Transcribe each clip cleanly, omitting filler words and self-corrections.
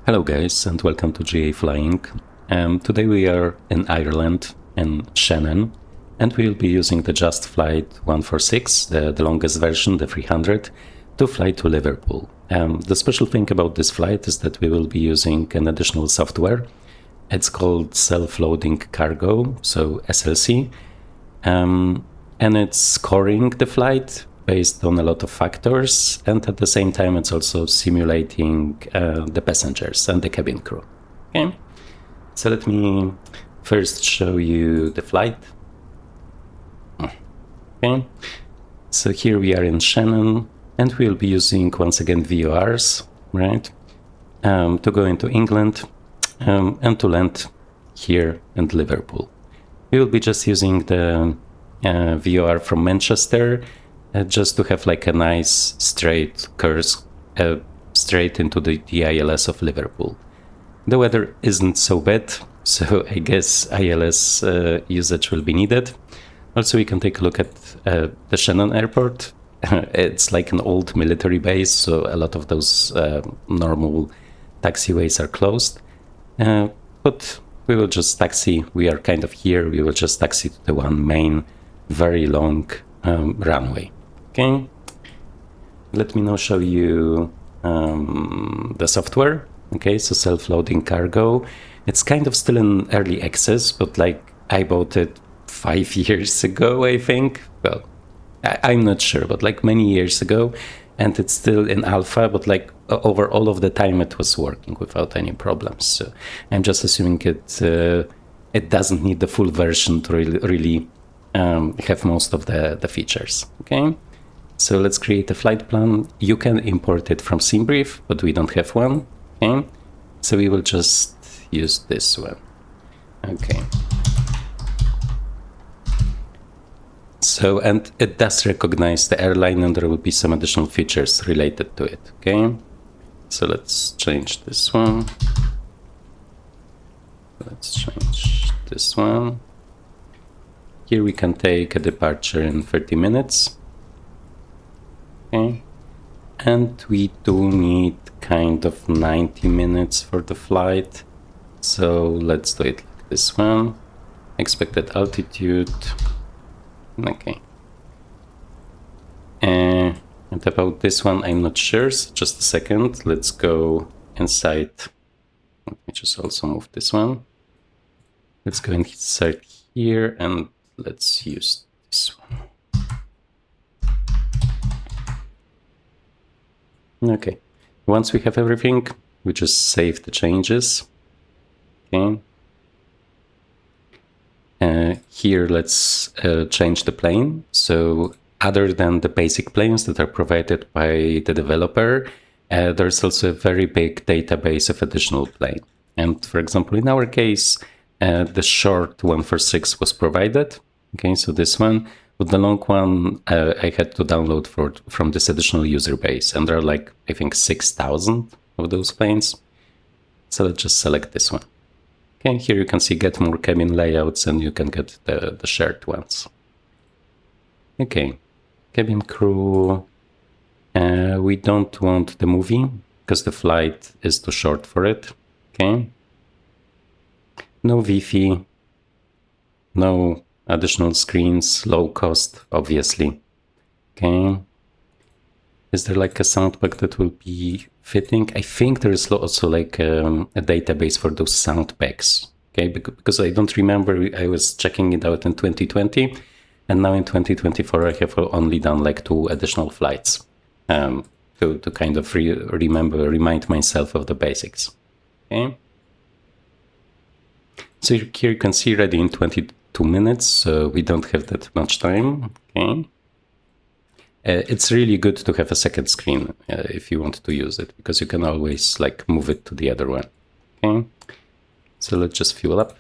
Hello guys and welcome to GA Flying. Today we are in Ireland, in Shannon, and we'll be using the Just Flight 146, the longest version, the 300, to fly to Liverpool. The special thing about this flight is that we will be using an additional software. It's called Self-Loading Cargo, so SLC, and it's scoring the flight based on a lot of factors, and at the same time it's also simulating the passengers and the cabin crew. Okay, so let me first show you the flight. Okay, so here we are in Shannon, and we'll be using once again VORs, right, to go into England and to land here in Liverpool. We will be just using the VOR from Manchester, just to have like a nice straight course straight into the ILS of Liverpool. The weather isn't so bad, so I guess ILS usage will be needed. Also, we can take a look at the Shannon airport. It's like an old military base, so a lot of those normal taxiways are closed. But we will just taxi. We are kind of here. We will just taxi to the one main, very long runway. Okay, let me now show you the software. Okay, so self-loading cargo. It's kind of still in early access, but like I bought it 5 years ago, I think. Well, I'm not sure, but like many years ago, and it's still in alpha, but like over all of the time it was working without any problems. So I'm just assuming it doesn't need the full version to really have most of the features. Okay, so let's create a flight plan. You can import it from SimBrief, but we don't have one. Okay, so we will just use this one. Okay, so, and it does recognize the airline, and there will be some additional features related to it. Okay, so let's change this one. Let's change this one. Here we can take a departure in 30 minutes. Okay, and we do need kind of 90 minutes for the flight. So let's do it like this one. Expected altitude. Okay. And about this one, I'm not sure. So just a second. Let's go inside. Let me just also move this one. Let's go inside here and let's use this one. Okay, once we have everything, we just save the changes. Okay. Here, let's change the plane. So other than the basic planes that are provided by the developer, there's also a very big database of additional plane. And for example, in our case, the short 146 was provided. Okay, so this one. But the long one I had to download from this additional user base, and there are like, I think, 6,000 of those planes. So let's just select this one. Okay, here you can see get more cabin layouts, and you can get the shared ones. Okay, cabin crew. We don't want the movie because the flight is too short for it. Okay. No Wi-Fi. No additional screens, low cost, obviously. Okay. Is there like a sound pack that will be fitting? I think there is also like a database for those sound packs. Okay, because I don't remember, I was checking it out in 2020, and now in 2024 I have only done like 2 additional flights to kind of remind myself of the basics. Okay. So here you can see ready in 22 minutes, so we don't have that much time. Okay, it's really good to have a second screen if you want to use it, because you can always like move it to the other one. Okay, so let's just fuel up.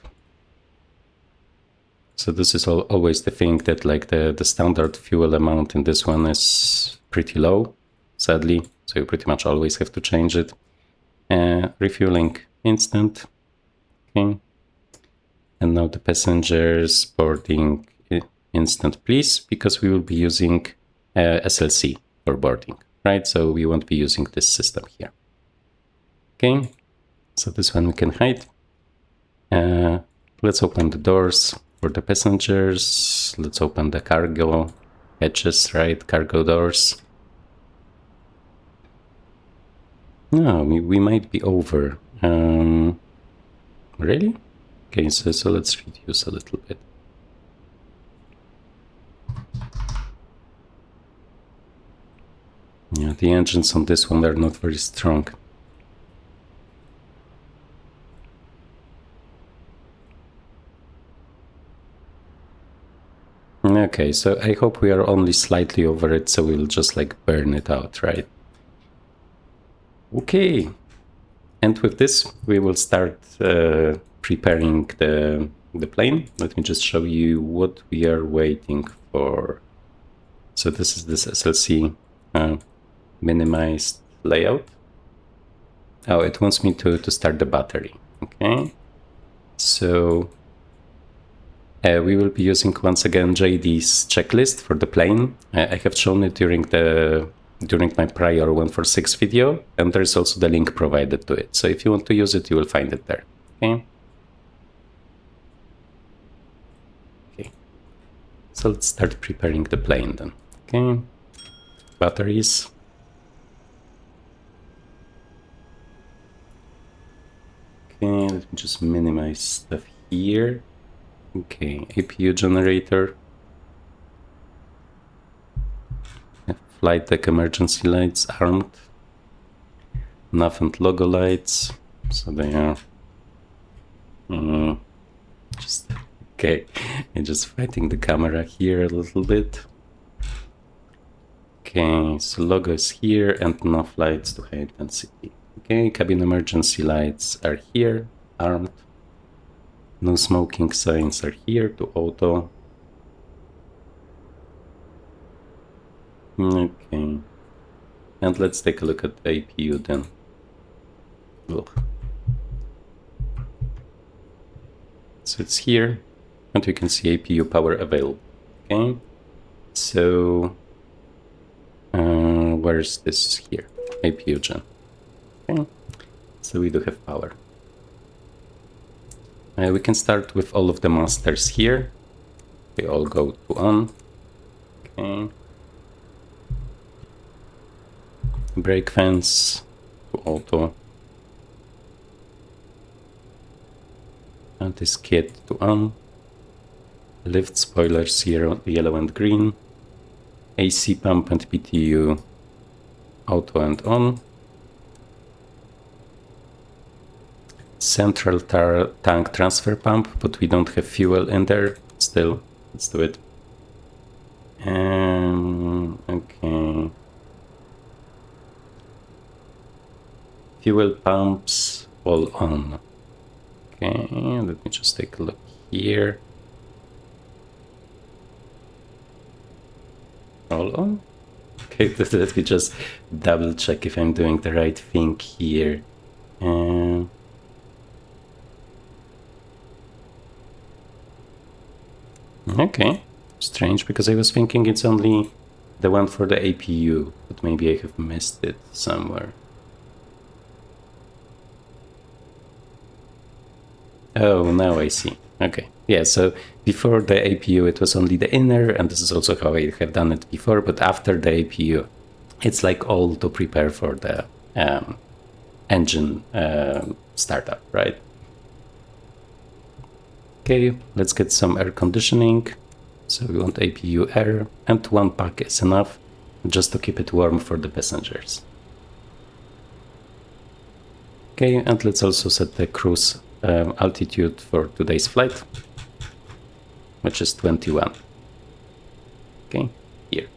So this is always the thing that like the standard fuel amount in this one is pretty low, sadly, so you pretty much always have to change it. Refueling instant. Okay. And now the passengers boarding instant, please, because we will be using SLC for boarding, right? So we won't be using this system here. Okay, So this one we can hide. Let's open the doors for the passengers. Let's open the cargo hatches, right? Cargo doors. No, we might be over. Really? Okay, so let's reduce a little bit. Yeah, the engines on this one are not very strong. Okay, so I hope we are only slightly over it, so we'll just like burn it out, right? Okay, and with this we will start preparing the plane. Let me just show you what we are waiting for. So this is this SLC minimized layout. Oh, it wants me to start the battery. Okay, so we will be using once again JD's checklist for the plane. I have shown it during my prior 146 video, and there's also the link provided to it. So if you want to use it, you will find it there. Okay. Okay. So let's start preparing the plane then. Okay. Batteries. Okay, let me just minimize stuff here. Okay, APU generator. Flight deck emergency lights armed. nav and logo lights. So they are just okay. I'm just fighting the camera here a little bit. Okay, so logo is here and nav lights to high intensity. Okay, cabin emergency lights are here, armed. No smoking signs are here to auto. Okay, and let's take a look at the APU then. Ugh. So it's here, and we can see APU power available. Okay, so where's this here? APU gen. Okay, so we do have power. We can start with all of the masters here. They all go to on. Okay. Brake fans to auto. Anti-skid to on. Lift spoilers yellow and green. AC pump and PTU auto and on. Central tank transfer pump, but we don't have fuel in there still. Let's do it. Okay. Fuel pumps all on. Okay, let me just take a look here. All on? Okay, let me just double check if I'm doing the right thing here. Okay, strange, because I was thinking it's only the one for the APU, but maybe I have missed it somewhere. Oh, now I see. Okay, yeah, so before the APU it was only the inner, and this is also how I have done it before, but after the APU it's like all to prepare for the engine startup, right? Okay, let's get some air conditioning. So we want APU air, and 1 pack is enough just to keep it warm for the passengers. Okay, and let's also set the cruise altitude for today's flight, which is 21. Okay, here.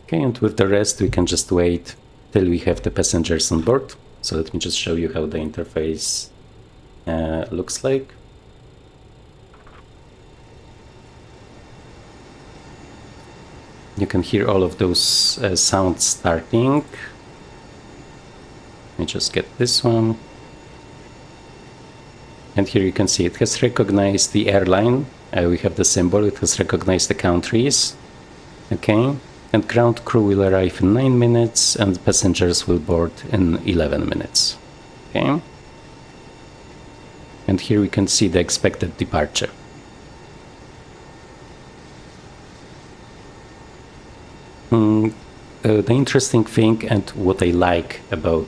Okay, and with the rest we can just wait till we have the passengers on board. So let me just show you how the interface looks like. You can hear all of those sounds starting. Let me just get this one. And here you can see it has recognized the airline. We have the symbol, it has recognized the countries. Okay, And ground crew will arrive in 9 minutes and passengers will board in 11 minutes. Okay. And here we can see the expected departure. The interesting thing and what I like about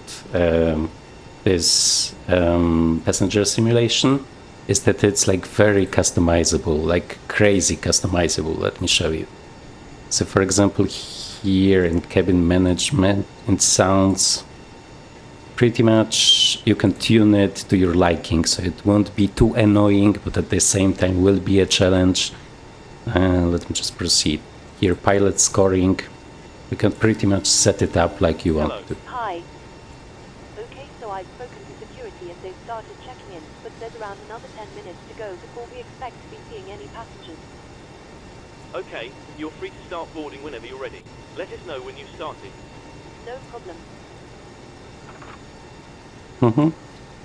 this passenger simulation is that it's like very customizable, like crazy customizable. Let me show you. So for example, here in cabin management and sounds, pretty much you can tune it to your liking, so it won't be too annoying, but at the same time will be a challenge. Let me just proceed. Here, pilot scoring, you can pretty much set it up like you want to. Hi. Okay, so I've spoken to security and they've started checking in, but there's around another 10 minutes to go before we expect to be seeing any passengers. Okay, you're free to start boarding whenever you're ready. Let us know when you've started. No problem.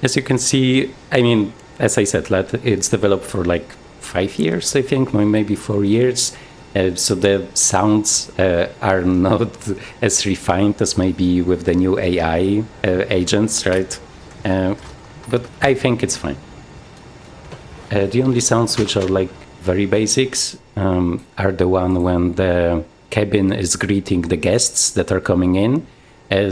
As you can see, I mean, as I said, it's developed for like 5 years, I think, maybe 4 years. So the sounds are not as refined as maybe with the new AI agents, right? But I think it's fine. The only sounds which are like very basics are the one when the cabin is greeting the guests that are coming in.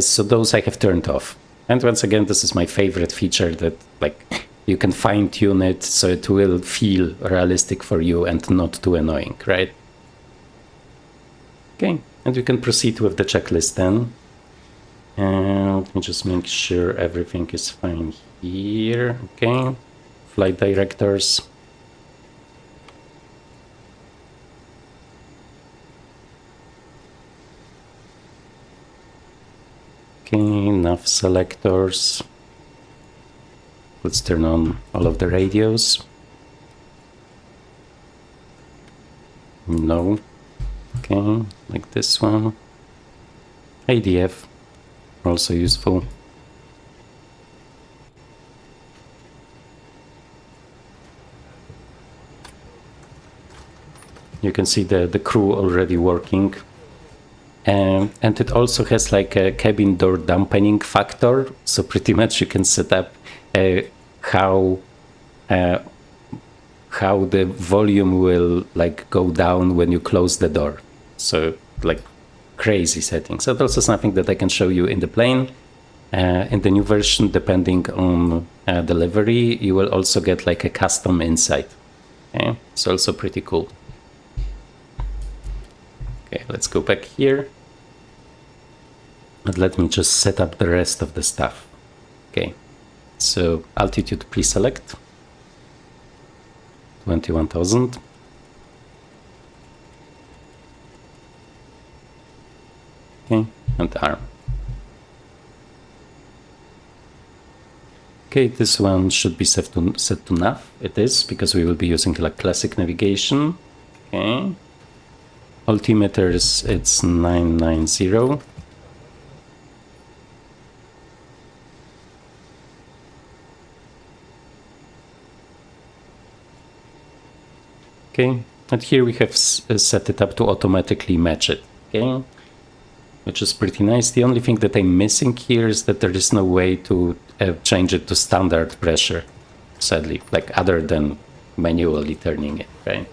So those I have turned off. And once again, this is my favorite feature, that like you can fine tune it so it will feel realistic for you and not too annoying, right? Okay, and we can proceed with the checklist then. And let me just make sure everything is fine here. Okay, flight directors. Okay, nav selectors. Let's turn on all of the radios. No. Okay, like this one. ADF, also useful. You can see the crew already working. And it also has like a cabin door dampening factor, so pretty much you can set up how the volume will like go down when you close the door. So like crazy settings. That's also something that I can show you in the plane. In the new version, depending on delivery, you will also get like a custom insight. Okay, it's also pretty cool. Okay, let's go back here. And let me just set up the rest of the stuff. Okay, so altitude pre-select 21,000. Okay, and arm. Okay, this one should be set to nav. It is, because we will be using like classic navigation. Okay, altimeters, it's 990. Okay, and here we have set it up to automatically match it, okay, which is pretty nice. The only thing that I'm missing here is that there is no way to change it to standard pressure, sadly, like other than manually turning it, right?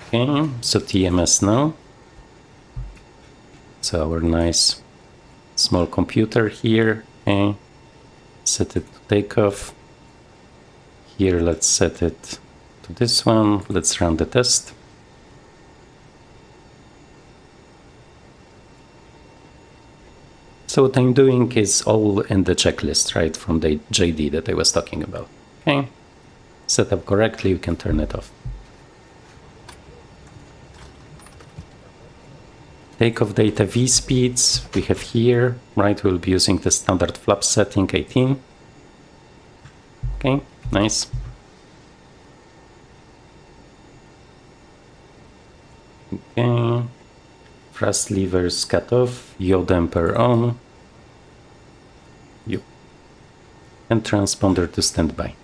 Okay, so TMS now. So our nice small computer here, okay, set it to takeoff. Here, let's set it to this one. Let's run the test. So what I'm doing is all in the checklist, right, from the JD that I was talking about. Okay, set up correctly, we can turn it off. Takeoff data V speeds we have here, right, we'll be using the standard flap setting 18. Okay, nice. Okay, thrust levers cut off, yaw damper on. Yep. And transponder to standby.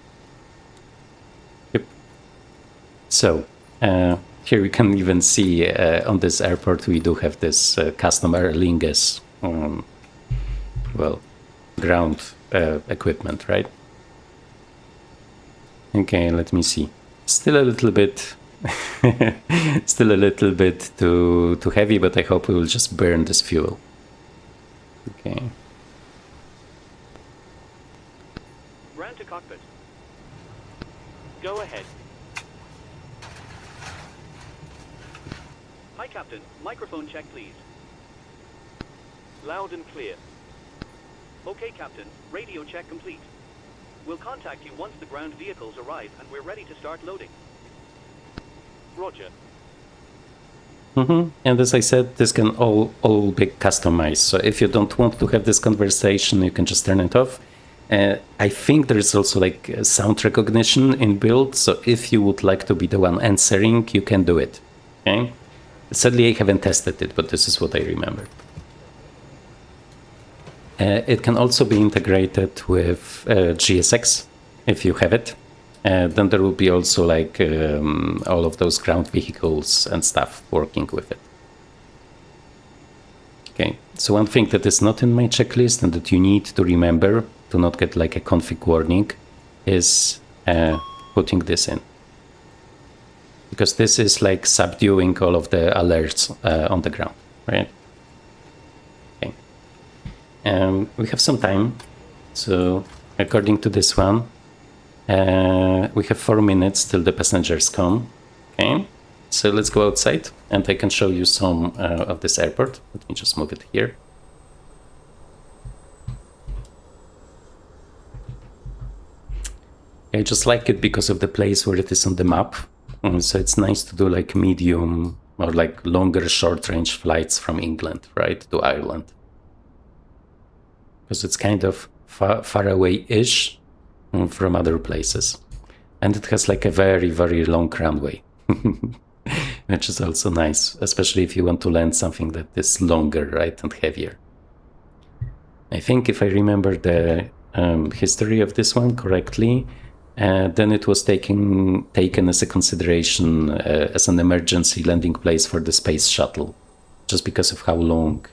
Yep. So here we can even see on this airport we do have this custom Aer Lingus, well, ground equipment, right? Okay, let me see. Still a little bit, still a little bit too heavy, but I hope we will just burn this fuel. Okay. Ground to cockpit. Go ahead. Hi, Captain. Microphone check, please. Loud and clear. Okay, Captain. Radio check complete. We'll contact you once the ground vehicles arrive and we're ready to start loading. Roger. And as I said, this can all be customized. So if you don't want to have this conversation, you can just turn it off. I think there is also like sound recognition inbuilt. So if you would like to be the one answering, you can do it. Okay. Sadly, I haven't tested it, but this is what I remember. It can also be integrated with GSX if you have it. Then there will be also like all of those ground vehicles and stuff working with it. Okay, so one thing that is not in my checklist and that you need to remember to not get like a config warning is putting this in. Because this is like subduing all of the alerts on the ground, right? Okay. We have some time. So according to this one, we have 4 minutes till the passengers come. Okay, so let's go outside and I can show you some of this airport. Let me just move it here. I just like it because of the place where it is on the map. So it's nice to do like medium or like longer short range flights from England, right, to Ireland. Because it's kind of far away-ish from other places. And it has like a very, very long runway, which is also nice, especially if you want to land something that is longer, right, and heavier. I think if I remember the history of this one correctly, then it was taken as a consideration as an emergency landing place for the space shuttle, just because of how long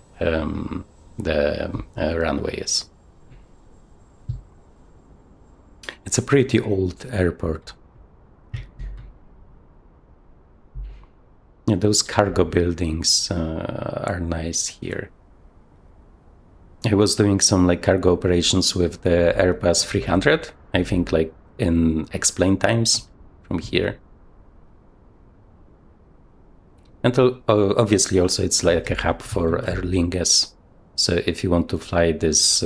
the runway is. It's a pretty old airport. Yeah, those cargo buildings are nice here. I was doing some like cargo operations with the Airbus 300, I think like in explain times from here. And obviously also it's like a hub for Aer Lingus. So if you want to fly this...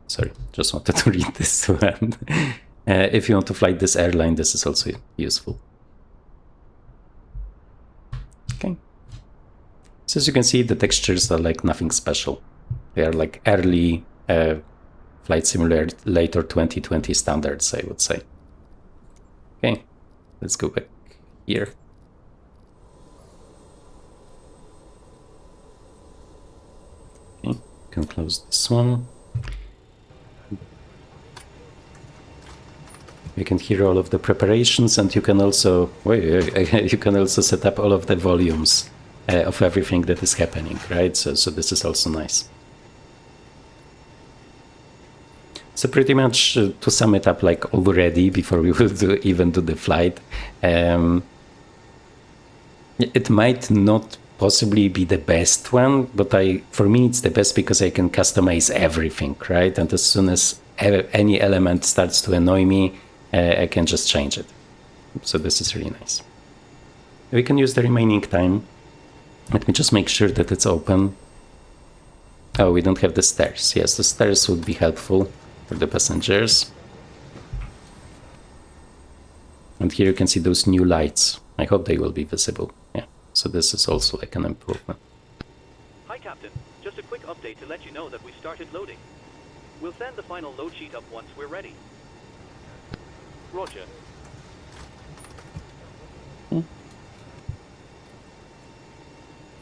sorry, just wanted to read this one. If you want to fly this airline, this is also useful. Okay. So as you can see, the textures are like nothing special. They are like early Flight Simulator 2020 standards, I would say. Okay, let's go back here. Okay, can close this one. You can hear all of the preparations, and you can also set up all of the volumes of everything that is happening, right? So this is also nice. So pretty much to sum it up, like already before we will even do the flight, it might not possibly be the best one, but for me it's the best because I can customize everything, right? And as soon as any element starts to annoy me, I can just change it. So this is really nice. We can use the remaining time. Let me just make sure that it's open. Oh, we don't have the stairs. Yes, the stairs would be helpful for the passengers. And here you can see those new lights. I hope they will be visible. Yeah, so this is also like an improvement. Hi, Captain. Just a quick update to let you know that we started loading. We'll send the final load sheet up once we're ready. Roger.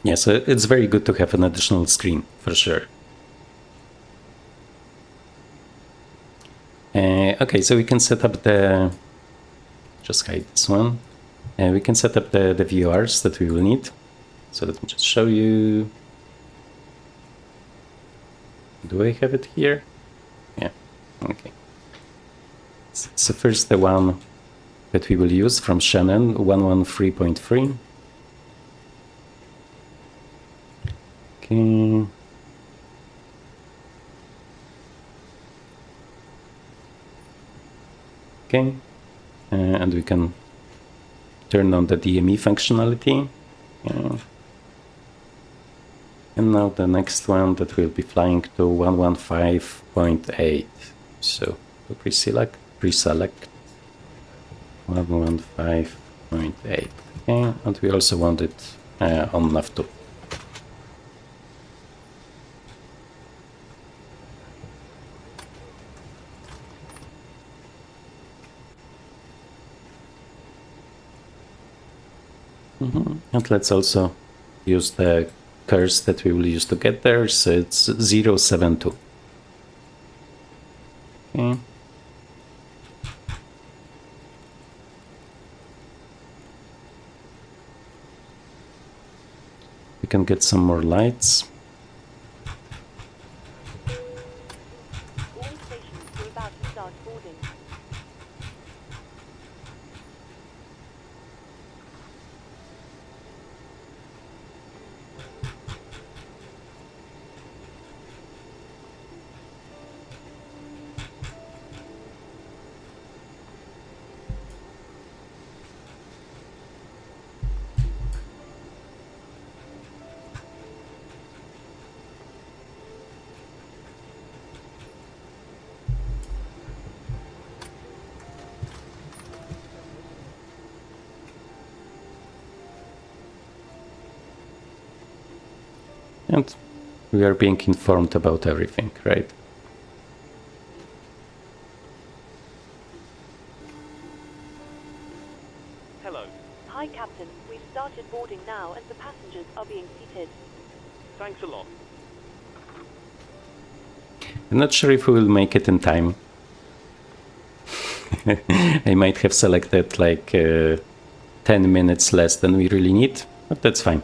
Yeah, so it's very good to have an additional screen, for sure. Okay, so we can set up the just hide this one. And we can set up the VORs that we will need. So let me just show you. Do I have it here? Yeah, okay. So first the one that we will use from Shannon, 113.3. Okay. Okay, and we can turn on the DME functionality. And now the next one that will be flying to 115.8. So to pre-select 115.8. Okay, and we also want it on nav2. And let's also use the curse that we will use to get there, so it's 072. Okay. We can get some more lights. All stations, we're about to start boarding. And we are being informed about everything, right? Hello. Hi, Captain. We've started boarding now and the passengers are being seated. Thanks a lot. I'm not sure if we will make it in time. I might have selected like 10 minutes less than we really need, but that's fine.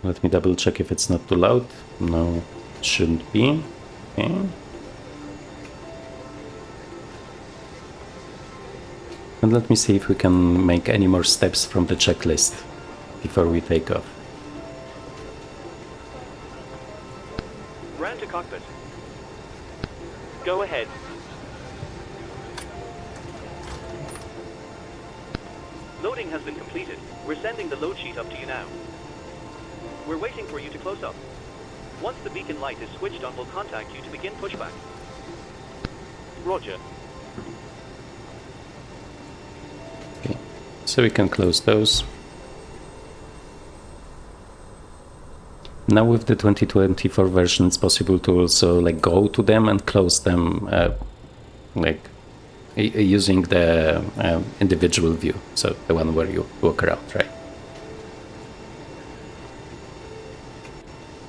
Let me double check if it's not too loud. No, it shouldn't be. Okay. And let me see if we can make any more steps from the checklist before we take off. Round to cockpit. Go ahead. Loading has been completed. We're sending the load sheet up to you now. We're waiting for you to close up. Once the beacon light is switched on, we'll contact you to begin pushback. Roger. Okay, so we can close those. Now with the 2024 version, it's possible to also like go to them and close them like using the individual view, so the one where you walk around, right?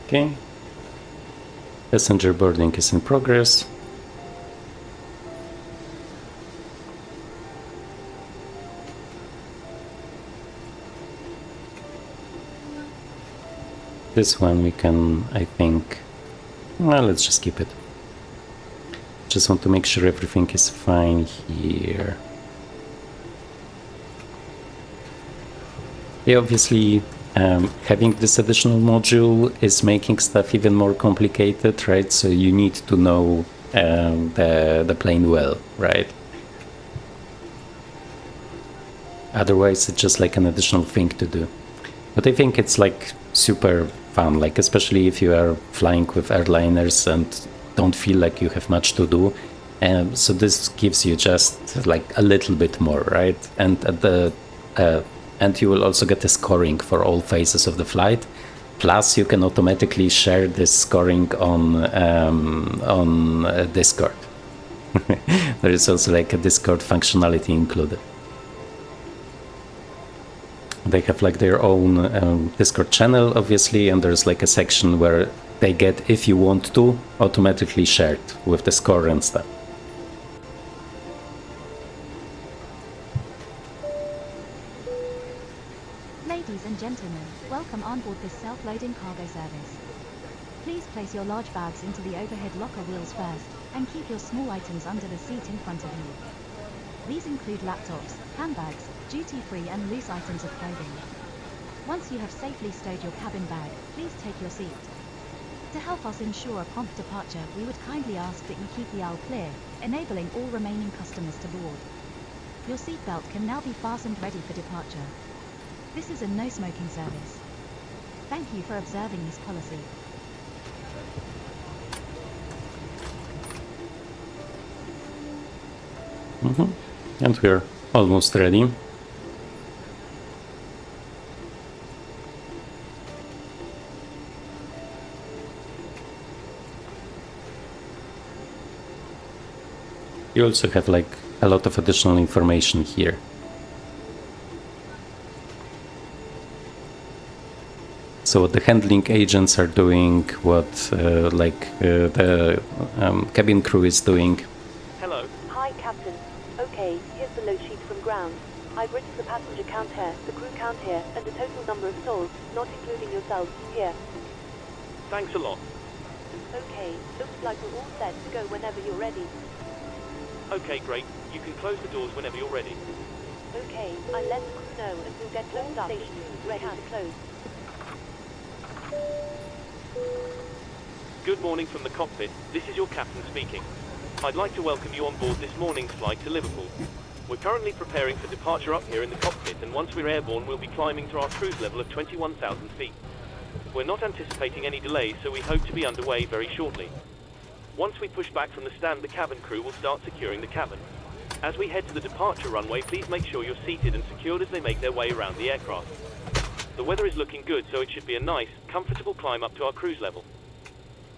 Okay. Passenger boarding is in progress. This one we can, I think, well, let's just keep it. Just want to make sure everything is fine here. Yeah, obviously, having this additional module is making stuff even more complicated, right? So you need to know the plane well, right? Otherwise, it's just like an additional thing to do. But I think it's like super fun, like especially if you are flying with airliners and don't feel like you have much to do. So this gives you just like a little bit more, right? And at the and you will also get a scoring for all phases of the flight. Plus, you can automatically share this scoring on Discord. There is also like a Discord functionality included. They have like their own Discord channel, obviously, and there's like a section where they get, if you want to, automatically shared with the score and stuff. Ladies and gentlemen, welcome on board this self-loading cargo service. Please place your large bags into the overhead locker wheels first, and keep your small items under the seat in front of you. These include laptops, handbags, duty-free and loose items of clothing. Once you have safely stowed your cabin bag, please take your seat. To help us ensure a prompt departure, we would kindly ask that you keep the aisle clear, enabling all remaining customers to board. Your seatbelt can now be fastened ready for departure. This is a no-smoking service. Thank you for observing this policy. And we're almost ready. You also have like a lot of additional information here. So what the handling agents are doing, what the cabin crew is doing. Hello. Hi, Captain. Okay, here's the load sheet from ground. I've written the passenger count here, the crew count here, and the total number of souls, not including yourselves, here. Thanks a lot. Okay, looks like we're all set to go whenever you're ready. Okay, great. You can close the doors whenever you're ready. Okay, I'll let the crew know and we'll get closed up as soon as we're ready to close. Good morning from the cockpit. This is your captain speaking. I'd like to welcome you on board this morning's flight to Liverpool. We're currently preparing for departure up here in the cockpit, and once we're airborne, we'll be climbing to our cruise level of 21,000 feet. We're not anticipating any delays, so we hope to be underway very shortly. Once we push back from the stand, the cabin crew will start securing the cabin. As we head to the departure runway, please make sure you're seated and secured as they make their way around the aircraft. The weather is looking good, so it should be a nice, comfortable climb up to our cruise level.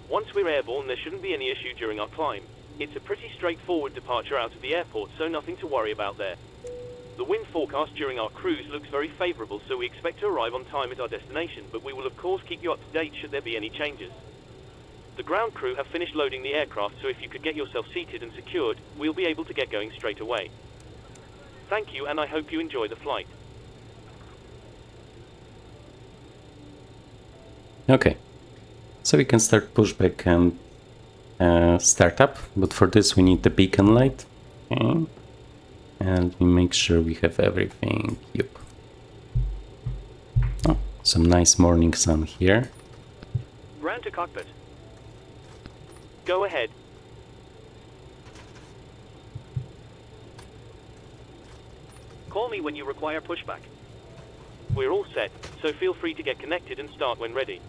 Once we're airborne, there shouldn't be any issue during our climb. It's a pretty straightforward departure out of the airport, so nothing to worry about there. The wind forecast during our cruise looks very favourable, so we expect to arrive on time at our destination, but we will of course keep you up to date should there be any changes. The ground crew have finished loading the aircraft, so if you could get yourself seated and secured, we'll be able to get going straight away. Thank you, and I hope you enjoy the flight. Okay, so we can start pushback and start up, but for this we need the beacon light. Okay. And we make sure we have everything. Yep. Oh, some nice morning sun here. Ground to cockpit. Go ahead. Call me when you require pushback. We're all set, so feel free to get connected and start when ready.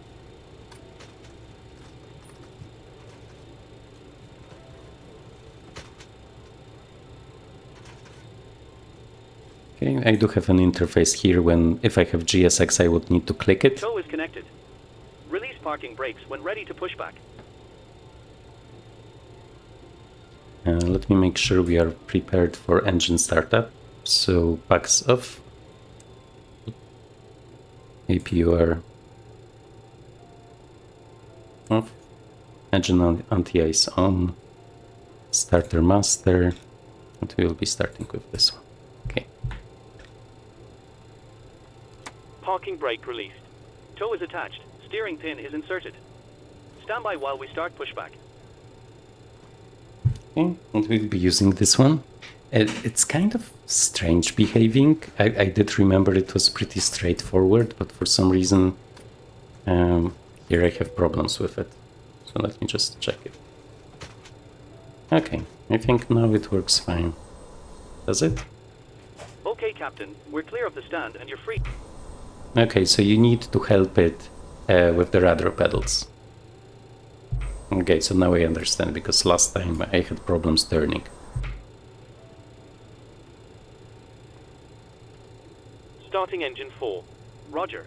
Okay, I do have an interface here. If I have GSX, I would need to click it. Tow is connected. Release parking brakes when ready to push back. Let me make sure we are prepared for engine startup. So backs off. APUR off. Engine anti-ice on. Starter master. And we will be starting with this one. Okay. Parking brake released. Tow is attached. Steering pin is inserted. Stand by while we start pushback. Okay, and we'll be using this one. It's kind of strange behaving. I did remember it was pretty straightforward, but for some reason here I have problems with it. So let me just check it. Okay, I think now it works fine. Does it? Okay, Captain. We're clear of the stand and you're free. Okay, so you need to help it with the rudder pedals. Okay, so now I understand, because last time I had problems turning. Starting engine 4. Roger.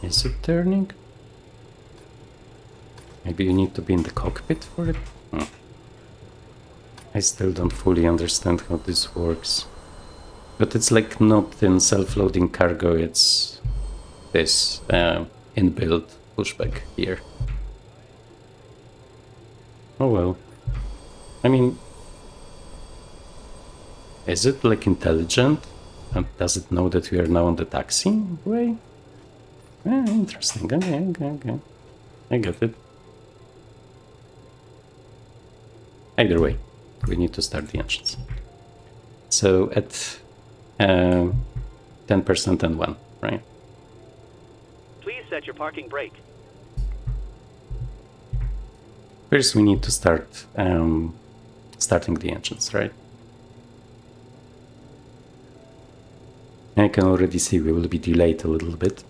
Is it turning? Maybe you need to be in the cockpit for it? I still don't fully understand how this works. But it's like not in self-loading cargo, it's this inbuilt pushback here. Oh well. I mean, is it like intelligent? And does it know that we are now on the taxiway? Interesting. Okay. I get it. Either way, we need to start the engines. So at 10% and 1, right? Please set your parking brake. First we need to start starting the engines, right? I can already see we will be delayed a little bit.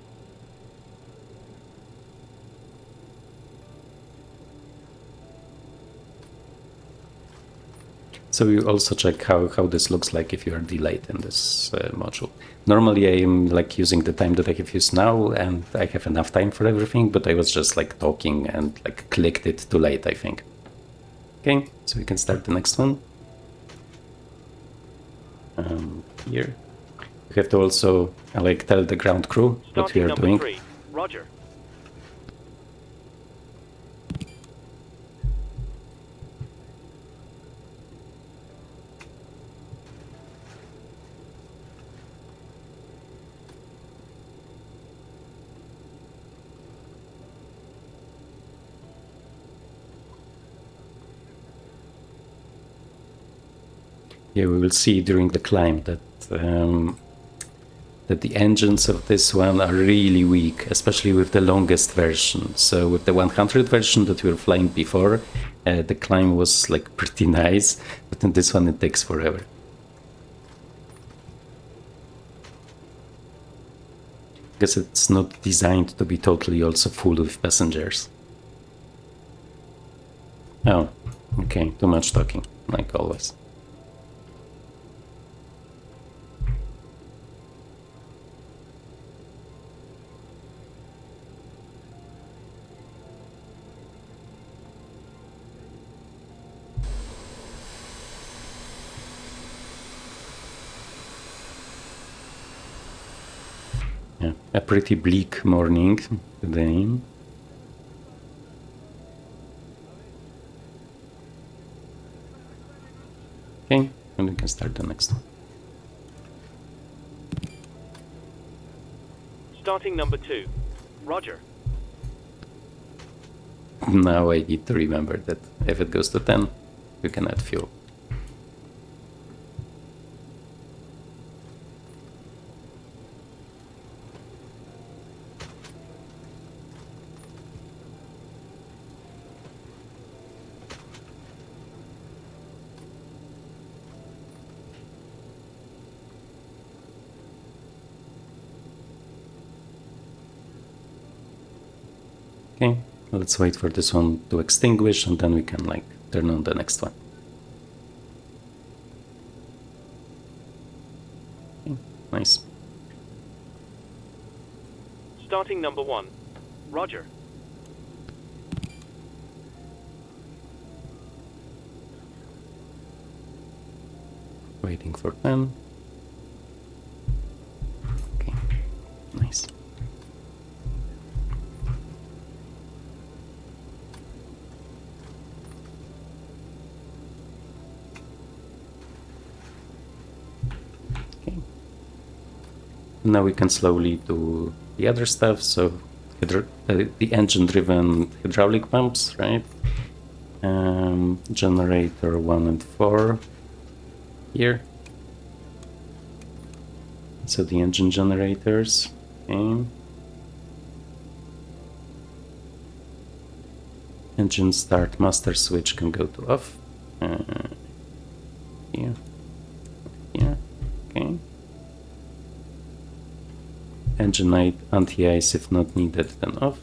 So you also check how this looks like if you are delayed in this module. Normally I am like using the time that I have used now and I have enough time for everything, but I was just like talking and like clicked it too late, I think. Okay, so we can start the next one. Here. We have to also like tell the ground crew what we are doing. 3. Roger. Yeah, we will see during the climb that that the engines of this one are really weak, especially with the longest version. So with the 100 version that we were flying before, the climb was like pretty nice, but in this one it takes forever. Because it's not designed to be totally also full with passengers. Oh, okay, too much talking, like always. Yeah, a pretty bleak morning today. Okay, and we can start the next one. Starting number 2. Roger. Now I need to remember that if it goes to 10, you can add fuel. Okay, let's wait for this one to extinguish and then we can like turn on the next one. Okay, nice. Starting number 1. Roger. Waiting for 10. Okay, nice. Now we can slowly do the other stuff, so the engine-driven hydraulic pumps, right? Generator 1 and 4 here. So the engine generators, okay. Engine start master switch can go to off. Here, okay. Engine anti-ice if not needed, then off.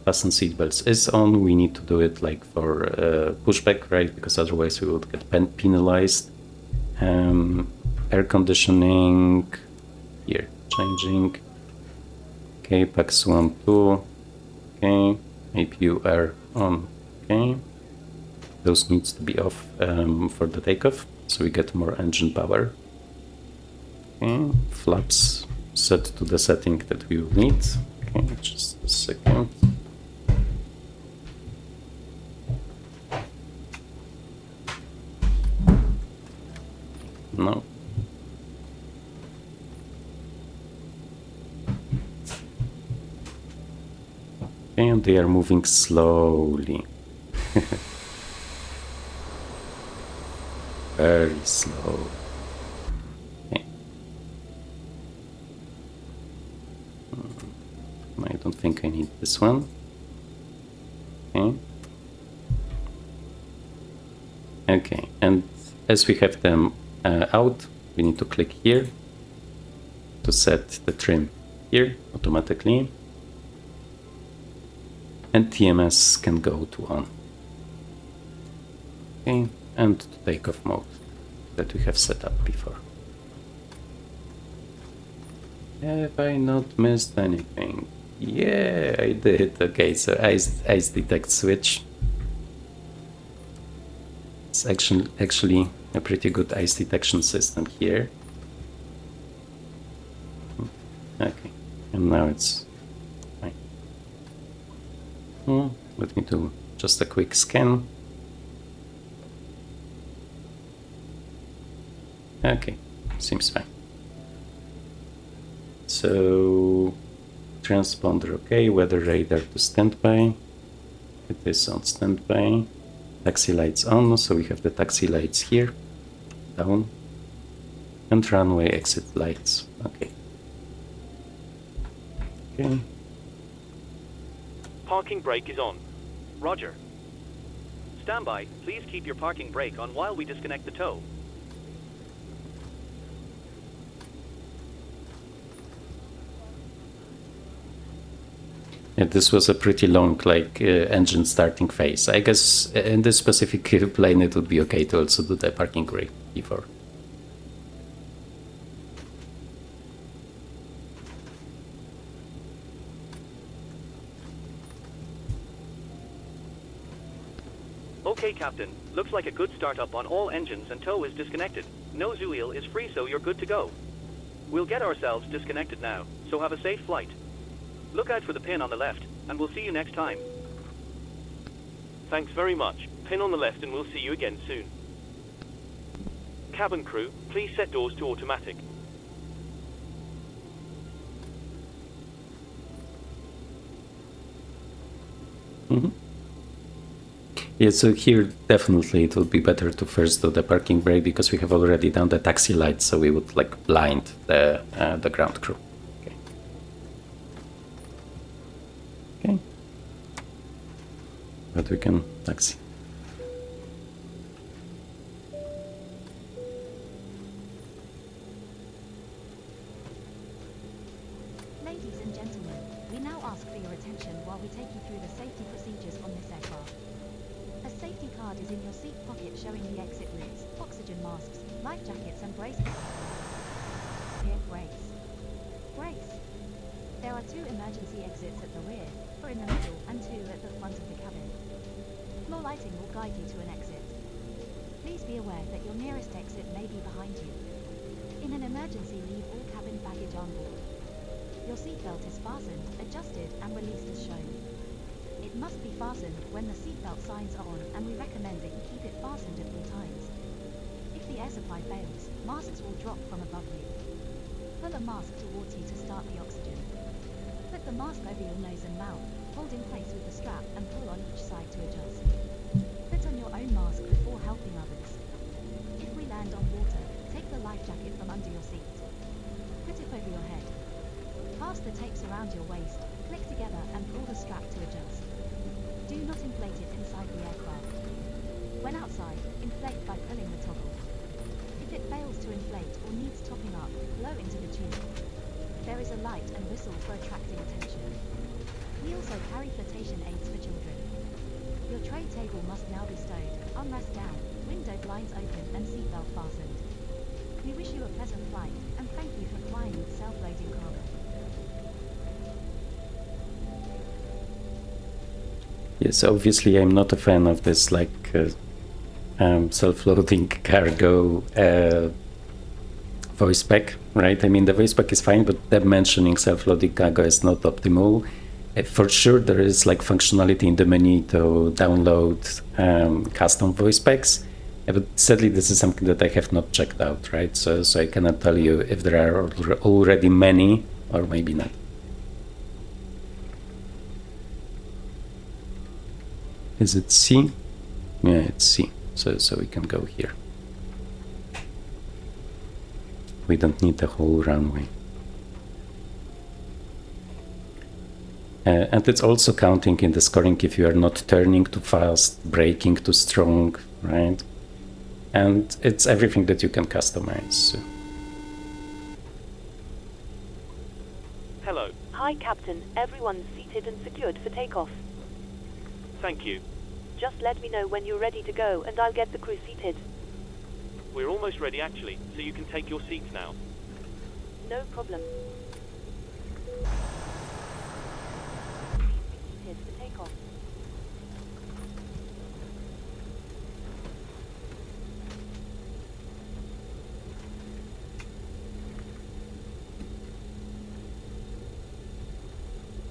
Fasten seatbelts is on. We need to do it like for pushback, right? Because otherwise we would get penalized. Air conditioning here, changing. Okay, PAX 1, 2. Okay, APU are on. Okay, those needs to be off for the takeoff, so we get more engine power. Okay, flaps set to the setting that we will need. Okay, just a second. No. And they are moving slowly. Very slow. Okay. I don't think I need this one. Okay. Okay, and as we have them out, we need to click here to set the trim here automatically. And TMS can go to on. Okay, and to takeoff mode that we have set up before. Have I not missed anything? Yeah, I did. Okay, so ice detect switch. It's actually a pretty good ice detection system here. Okay, and now it's fine. Let me do just a quick scan. Okay, seems fine. So, transponder okay, weather radar to standby. It is on standby. Taxi lights on, so we have the taxi lights here, down. And runway exit lights, okay. Okay. Parking brake is on. Roger. Standby, please keep your parking brake on while we disconnect the tow. Yeah, this was a pretty long, engine starting phase. I guess in this specific plane it would be okay to also do the parking brake before. Okay, Captain. Looks like a good startup on all engines and tow is disconnected. Nose wheel is free, so you're good to go. We'll get ourselves disconnected now, so have a safe flight. Look out for the pin on the left, and we'll see you next time. Thanks very much. Pin on the left and we'll see you again soon. Cabin crew, please set doors to automatic. Yeah, so here definitely it would be better to first do the parking brake because we have already done the taxi lights, so we would blind the ground crew. Okay. But we can taxi. Ladies and gentlemen, we now ask for your attention while we take you through the safety procedures on this aircraft. A safety card is in your seat pocket showing the exit routes, oxygen masks, life jackets and brace. Here, brace. Brace. There are 2 emergency exits at the rear, 4 in the middle and 2 at the front of the cabin. Floor lighting will guide you to an exit. Please be aware that your nearest exit may be behind you. In an emergency, leave all cabin baggage on board. Your seatbelt is fastened, adjusted and released as shown. It must be fastened when the seatbelt signs are on, and we recommend that you keep it fastened at all times. If the air supply fails, masks will drop from above you. Pull a mask towards you to start the oxygen. Put the mask over your nose and mouth, hold in place with the strap and pull on each side to adjust. Put on your own mask before helping others. If we land on water, take the life jacket from under your seat. Put it over your head. Pass the tapes around your waist, click together and pull the strap to adjust. Do not inflate it inside the aircraft. When outside, inflate by pulling the toggle. If it fails to inflate or needs topping up, blow into the tube. There is a light and whistle for attracting attention. We also carry flotation aids for children. Your tray table must now be stowed, armrest down, window blinds open and seatbelt fastened. We wish you a pleasant flight and thank you for flying with self-loading cargo. Yes, obviously I'm not a fan of this like self-loading cargo voice pack, right? I mean, the voice pack is fine, but them mentioning self-loading cargo is not optimal. For sure, there is like functionality in the menu to download custom voice packs, but sadly, this is something that I have not checked out, right? So I cannot tell you if there are already many or maybe not. Is it C? Yeah, it's C. So we can go here. We don't need the whole runway. And it's also counting in the scoring if you are not turning too fast, braking too strong, right? And it's everything that you can customize. So. Hello. Hi, Captain. Everyone's seated and secured for takeoff. Thank you. Just let me know when you're ready to go, and I'll get the crew seated. We're almost ready, actually, so you can take your seats now. No problem. Seated for takeoff.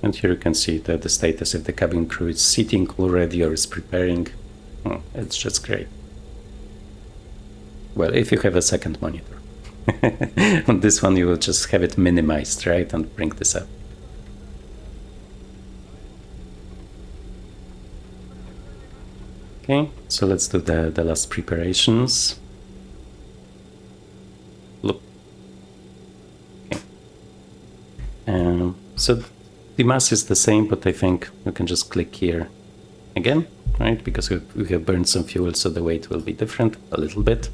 And here you can see that the status if the cabin crew is sitting already or is preparing. Oh, it's just great. Well, if you have a second monitor. On this one you will just have it minimized, right, and bring this up. Okay, so let's do the last preparations. Look. Okay. So the mass is the same, but I think you can just click here again, right? Because we have burned some fuel, so the weight will be different a little bit.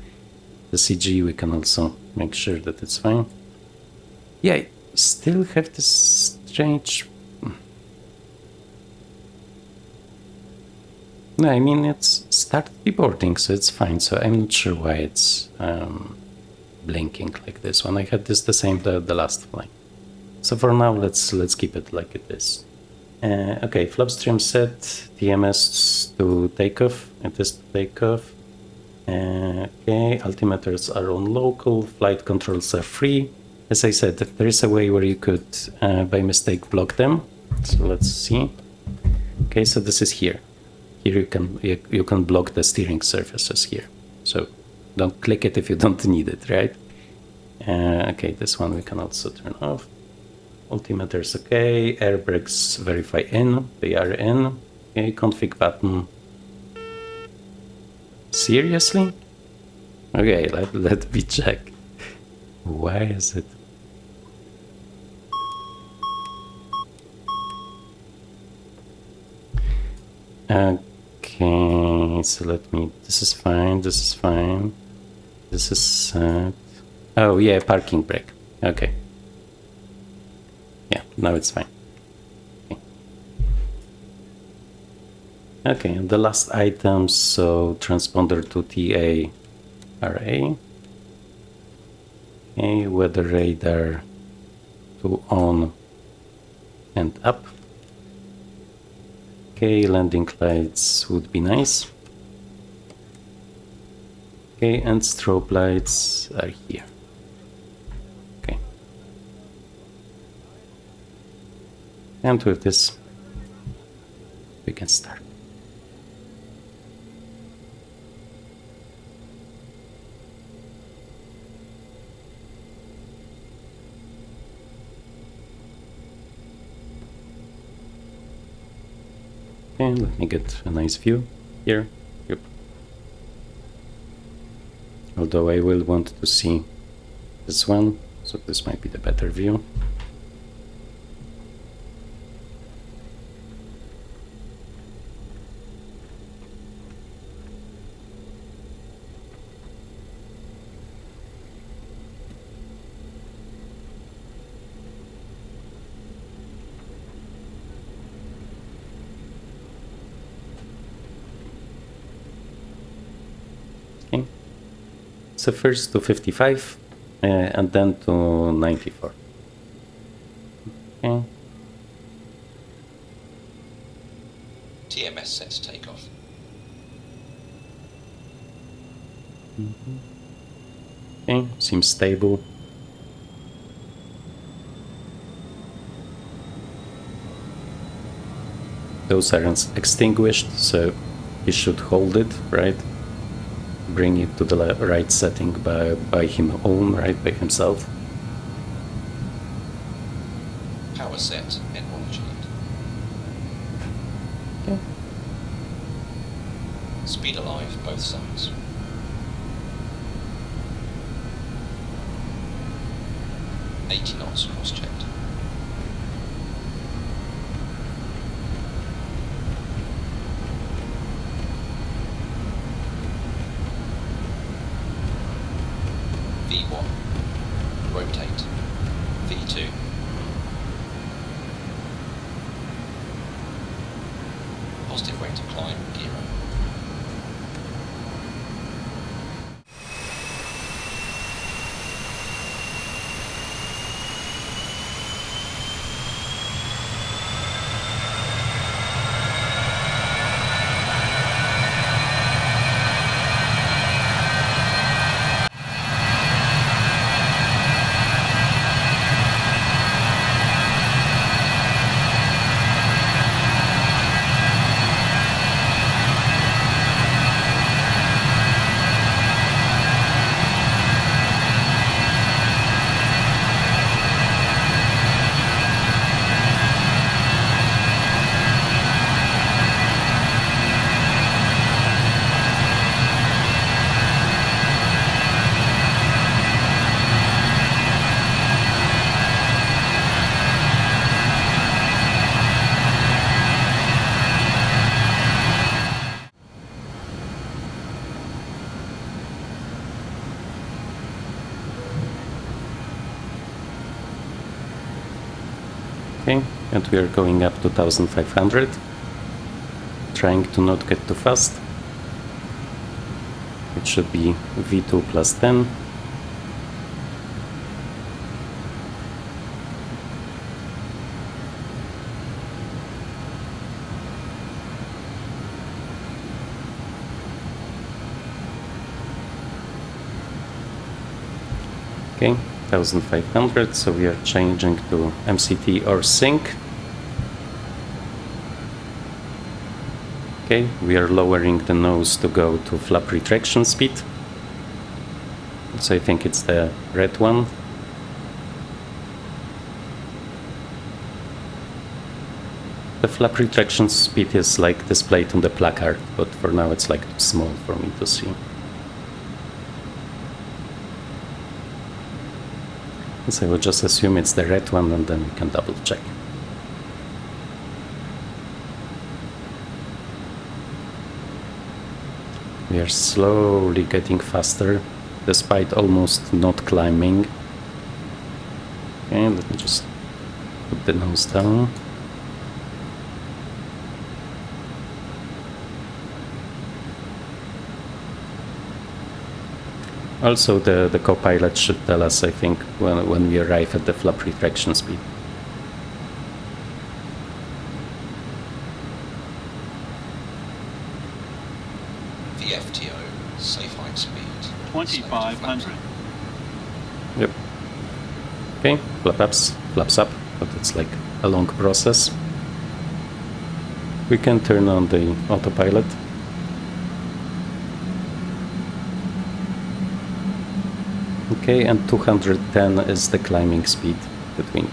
The CG, we can also make sure that it's fine. Yeah, I still have this strange... No, I mean, it's started deboarding, so it's fine. So I'm not sure why it's blinking like this one. I had this the same the last flight. So for now, let's keep it like it is. Okay, flap stream set, TMS to takeoff. It is to takeoff. Okay, altimeters are on local, flight controls are free. As I said, there is a way where you could, by mistake, block them. So let's see. Okay, so this is here. Here you can block the steering surfaces here. So don't click it if you don't need it, right? Okay, this one we can also turn off. Altimeters okay, air brakes verify in, they are in. Okay, config button. Seriously? Okay, let me check. Why is it? Okay, so let me, this is fine, this is fine. This is set. Oh yeah, parking brake. Okay. Yeah, now it's fine. Okay. Okay, and the last items, so transponder to TARA. Okay, weather radar to on and up. Okay, landing lights would be nice. Okay, and strobe lights are here. Okay. And with this, we can start. Okay, let me get a nice view here. Yep. Although I will want to see this one, so this might be the better view. So first to 55 and then to 94. Okay. TMS set to takeoff. Okay, seems stable. Those are extinguished, so he should hold it, right? Bring it to the right setting by him own, right? By himself. Power set and vigilant. Okay. Speed alive, both sides. $80 knots cross-checked. V1. Rotate. V2. Positive rate of climb, gear up. Okay, and we are going up to 1500. Trying to not get too fast. It should be V2 plus 10. Okay, 1500, so we are changing to MCT or sync. Okay, we are lowering the nose to go to flap retraction speed. So I think it's the red one. The flap retraction speed is like displayed on the placard, but for now it's like too small for me to see. So I will just assume it's the red one and then we can double check. We are slowly getting faster, despite almost not climbing. Okay, let me just put the nose down. Also, the co-pilot should tell us, I think, when we arrive at the flap retraction speed. VFTO, safe height speed. 2500. Yep. Okay, flaps up, but it's like a long process. We can turn on the autopilot. Okay, and 210 is the climbing speed between.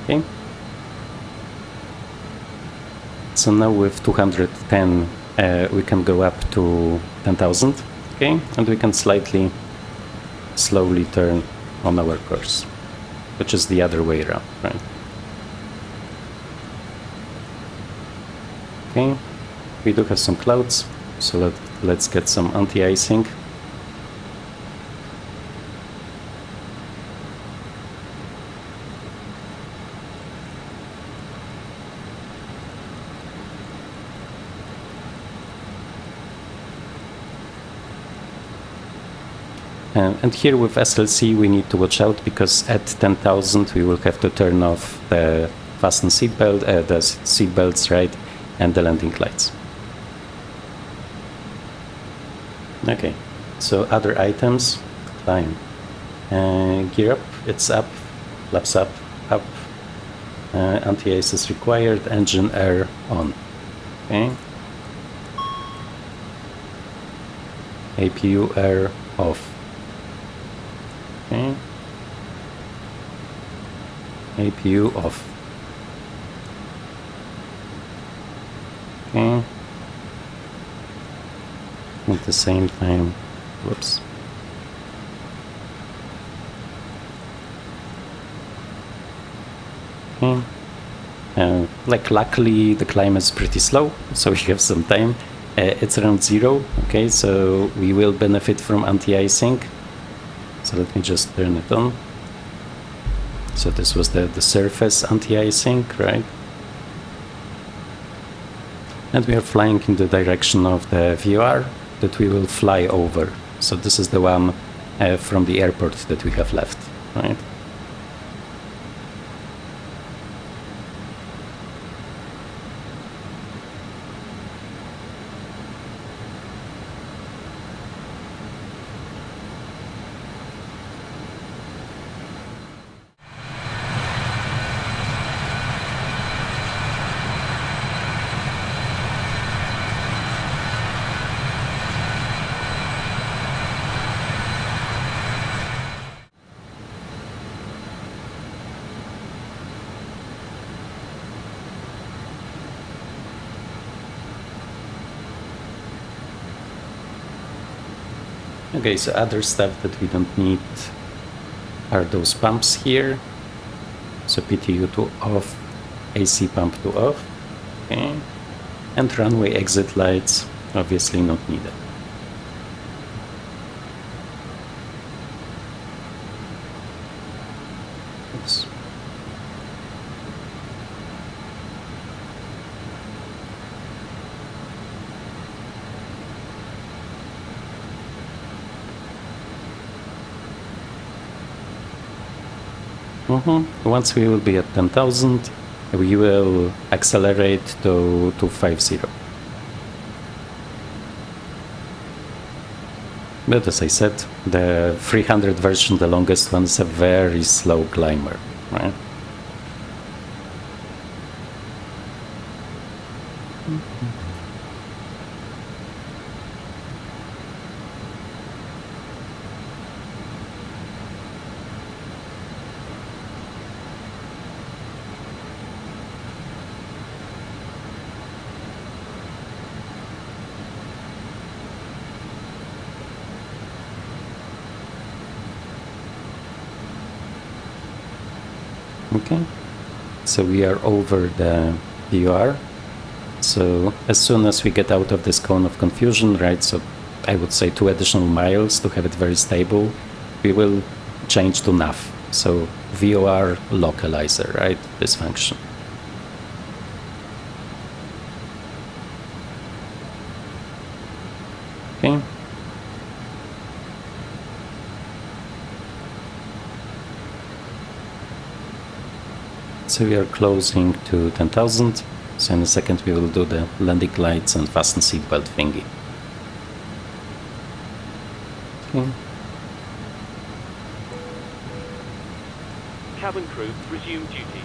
Okay. So now with 210 we can go up to 10,000, okay, and we can slowly turn on our course, which is the other way around, right? Okay, we do have some clouds, so let's get some anti-icing. And here with SLC we need to watch out, because at 10,000 we will have to turn off the fasten seatbelt, the seatbelts, right, and the landing lights. Okay, so other items, climb. Gear up, it's up, flaps up, up. Anti-ice is required, engine air on. Okay. APU air off. Okay. APU off. Okay. At the same time, whoops. Okay. Like luckily the climb is pretty slow, so we have some time. It's around 0, okay, so we will benefit from anti-icing. So let me just turn it on. So this was the surface anti-icing, right? And we are flying in the direction of the VOR that we will fly over. So this is the one from the airport that we have left, right? Okay, so other stuff that we don't need are those pumps here. So PTU to off, AC pump to off, okay. And runway exit lights, obviously not needed. Oops. Once we will be at 10,000, we will accelerate to 50. But as I said, the 300 version, the longest one, is a very slow climber, right? Okay, so we are over the VOR. So as soon as we get out of this cone of confusion, right, so I would say 2 additional miles to have it very stable, we will change to NAV. So VOR localizer, right, this function. Okay. So we are closing to 10,000. So in a second we will do the landing lights and fasten seatbelt thingy. Okay. Cabin crew, resume duty.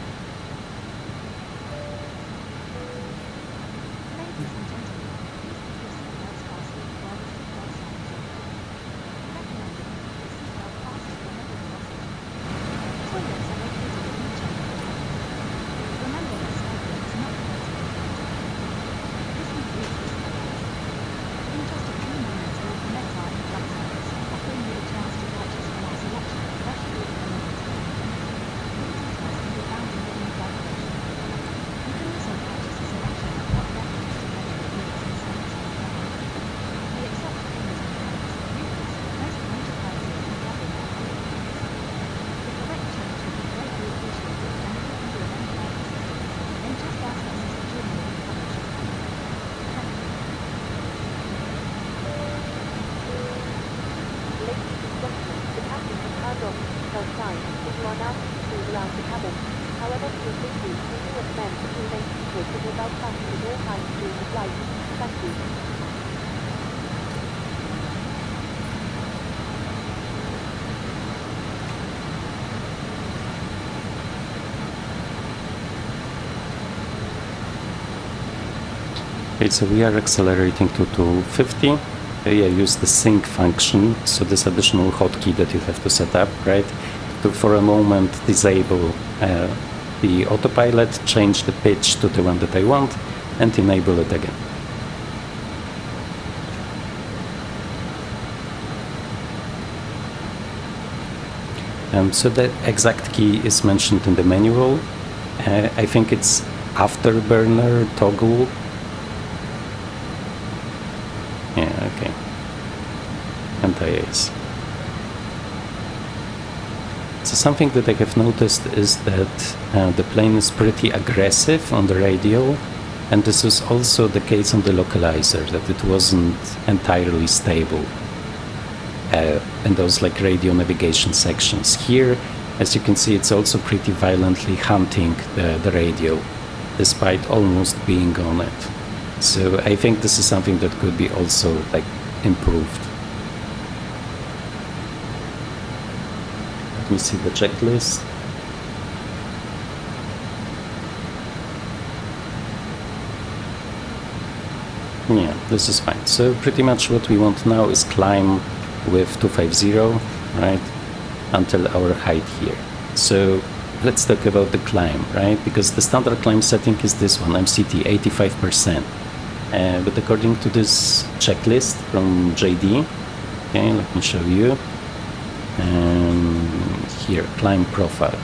around the cabin. However, for your safety, we do recommend that you remain seated with your belt fastened at all times during the flight. Thank you. Okay, so we are accelerating to 250. I use the sync function, so this additional hotkey that you have to set up, right? To, for a moment, disable the autopilot, change the pitch to the one that I want, and enable it again. So the exact key is mentioned in the manual. I think it's afterburner toggle. Yeah, okay. Anti-ace. So something that I have noticed is that the plane is pretty aggressive on the radio, and this was also the case on the localizer, that it wasn't entirely stable in those like radio navigation sections. Here, as you can see, it's also pretty violently hunting the radio, despite almost being on it. So I think this is something that could be also like improved. Let me see the checklist. Yeah, this is fine. So pretty much what we want now is climb with 250, right, until our height here. So let's talk about the climb, right, because the standard climb setting is this one, MCT, 85%. But according to this checklist from JD, okay, let me show you. Here, climb profile,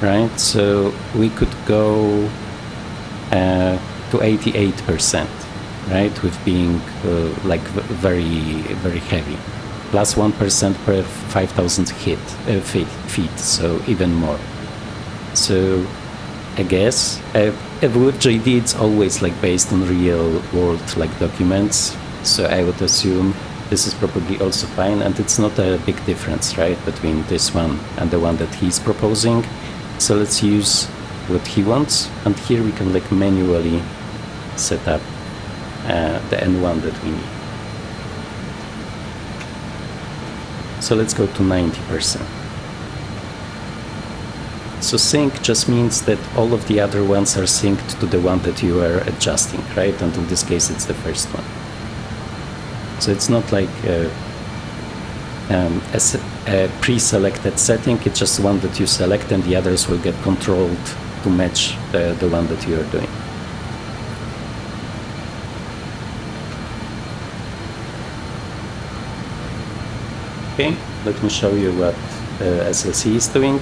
right? So we could go to 88%, right, with being like very, very heavy, plus 1% per 5,000 feet, so even more. So I guess with JD it's always like based on real world like documents, so I would assume this is probably also fine, and it's not a big difference, right, between this one and the one that he's proposing. So let's use what he wants, and here we can like manually set up the N1 that we need. So let's go to 90%. So sync just means that all of the other ones are synced to the one that you are adjusting, right? And in this case, it's the first one. So it's not like a pre-selected setting, it's just one that you select and the others will get controlled to match the one that you are doing. Okay, let me show you what SLC is doing.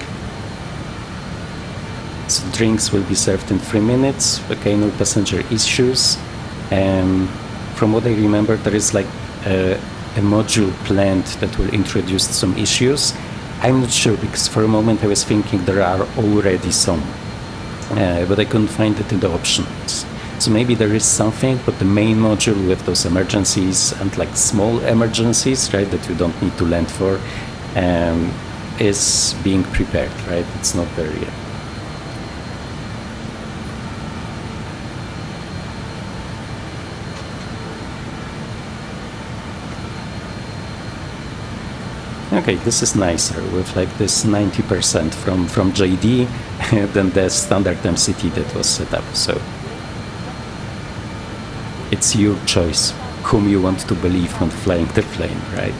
So drinks will be served in 3 minutes. Okay, no passenger issues. From what I remember, there is like a module planned that will introduce some issues. I'm not sure, because for a moment I was thinking there are already some, but I couldn't find it in the options. So maybe there is something, but the main module with those emergencies and like small emergencies, right, that you don't need to land for, is being prepared, right? It's not there yet. Okay, this is nicer with like this 90% from JD than the standard MCT that was set up. So it's your choice whom you want to believe when flying the plane, right?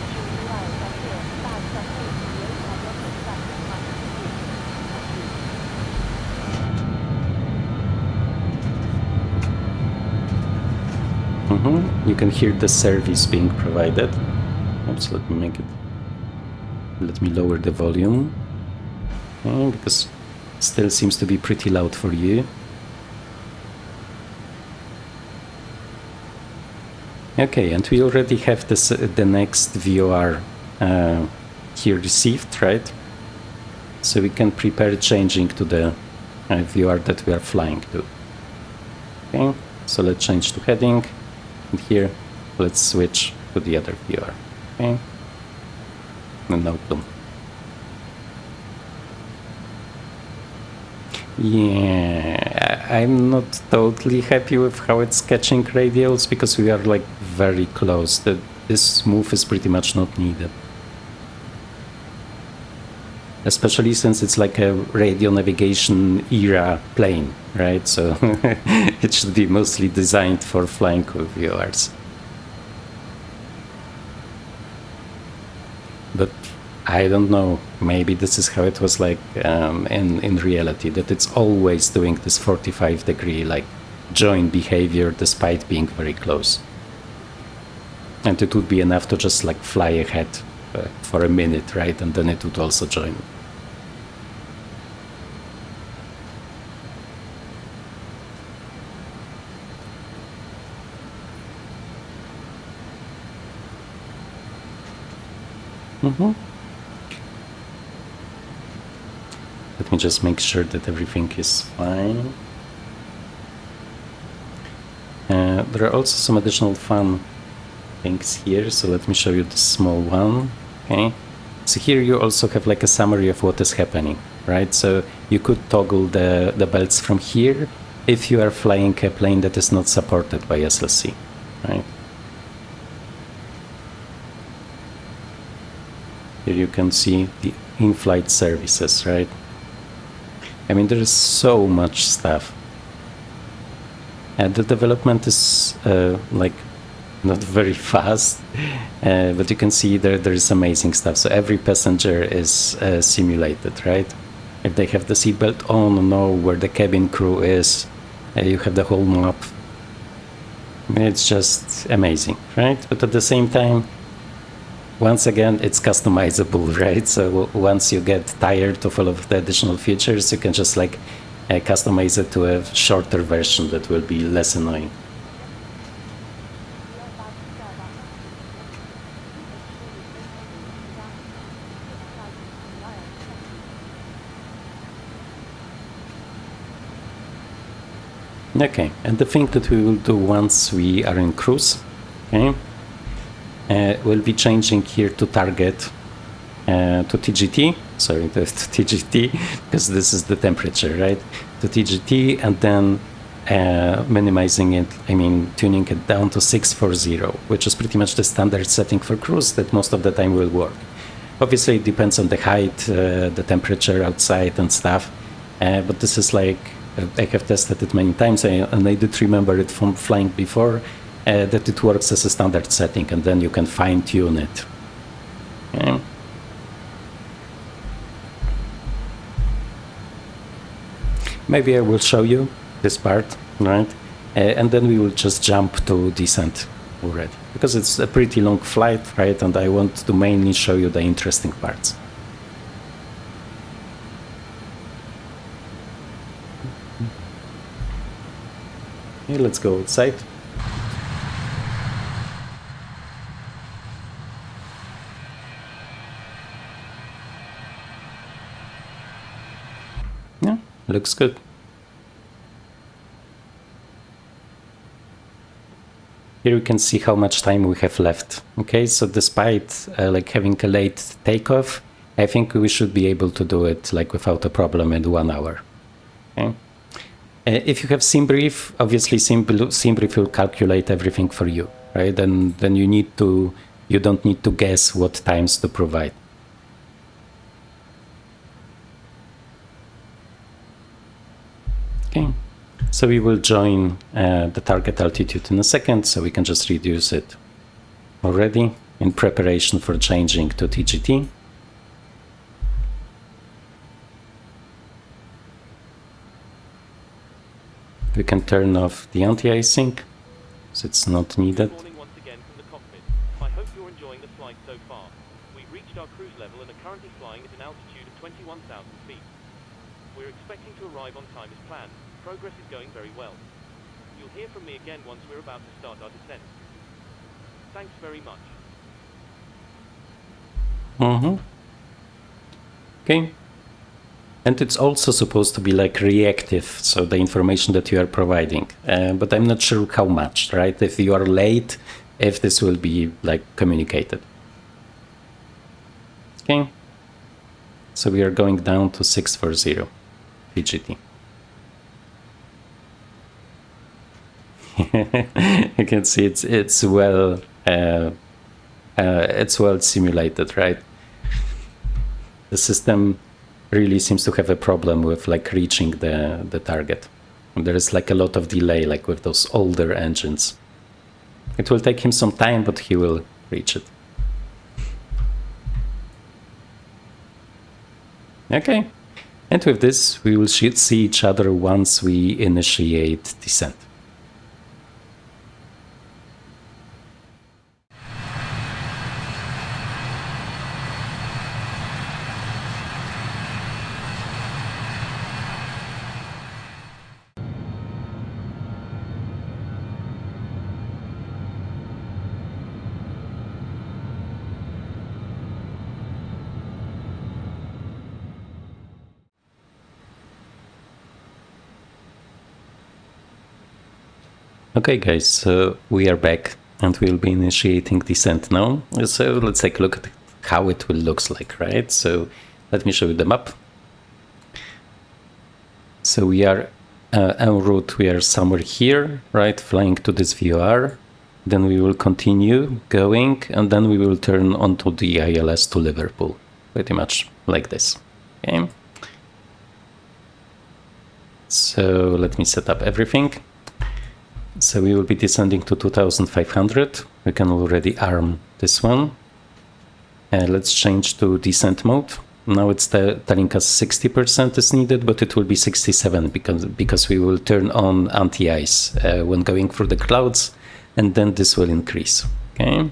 You can hear the service being provided. Oops, let me make it. Let me lower the volume, because it still seems to be pretty loud for you. Okay, and we already have this, the next VOR here received, right? So we can prepare changing to the VOR that we are flying to. Okay, so let's change to heading, and here let's switch to the other VOR. Okay. And now boom. Yeah, I'm not totally happy with how it's catching radials because we are like very close. This move is pretty much not needed. Especially since it's like a radio navigation era plane, right? So it should be mostly designed for flying with VORs. But I don't know, maybe this is how it was like in reality, that it's always doing this 45-degree like join behavior despite being very close. And it would be enough to just like fly ahead for a minute, right? And then it would also join. Let me just make sure that everything is fine. There are also some additional fun things here, so let me show you this small one. Okay, so here you also have like a summary of what is happening, right? So you could toggle the belts from here if you are flying a plane that is not supported by SLC, right? Here you can see the in-flight services, right? I mean, there is so much stuff. And the development is like not very fast, but you can see there is amazing stuff. So every passenger is simulated, right? If they have the seatbelt on, know where the cabin crew is, you have the whole map. It's just amazing, right? But at the same time, once again, it's customizable, right? So once you get tired of all of the additional features, you can just like customize it to a shorter version that will be less annoying. Okay, and the thing that we will do once we are in cruise, okay, we'll be changing here to target to TGT, sorry, to TGT, because this is the temperature, right? To TGT, and then minimizing it, I mean, tuning it down to 640, which is pretty much the standard setting for cruise that most of the time will work. Obviously, it depends on the height, the temperature outside and stuff, but this is like, I have tested it many times, and I did remember it from flying before, that it works as a standard setting, and then you can fine-tune it. Okay. Maybe I will show you this part, right? And then we will just jump to descent already, because it's a pretty long flight, right? And I want to mainly show you the interesting parts. Okay, let's go outside. Yeah, looks good. Here we can see how much time we have left. Okay, so despite like having a late takeoff, I think we should be able to do it like without a problem in 1 hour. Okay. If you have SimBrief, obviously SimBrief will calculate everything for you, right? And then you don't need to guess what times to provide. Okay, so we will join the target altitude in a second, so we can just reduce it already in preparation for changing to TGT. We can turn off the anti-icing, so it's not needed. Good morning once again from the cockpit. I hope you're enjoying the flight so far. We've reached our cruise level and are currently flying at an altitude of 21,000 feet. We're expecting to arrive on time as planned. Progress is going very well. You'll hear from me again once we're about to start our descent. Thanks very much. Okay. And it's also supposed to be like reactive, so the information that you are providing. But I'm not sure how much, right? If you are late, if this will be like communicated. Okay. So we are going down to 640 PGT. You can see it's well simulated, right? The system really seems to have a problem with like reaching the target. And there is like a lot of delay, like with those older engines. It will take him some time, but he will reach it. Okay, and with this we will see each other once we initiate descent. Okay guys, so we are back and we'll be initiating descent now. So let's take a look at how it will look like, right? So let me show you the map. So we are en route, we are somewhere here, right? Flying to this VOR. Then we will continue going and then we will turn onto the ILS to Liverpool. Pretty much like this, okay? So let me set up everything. So we will be descending to 2500. We can already arm this one. Let's change to descent mode. Now it's telling us 60% is needed, but it will be 67 because we will turn on anti-ice when going through the clouds, and then this will increase. Okay.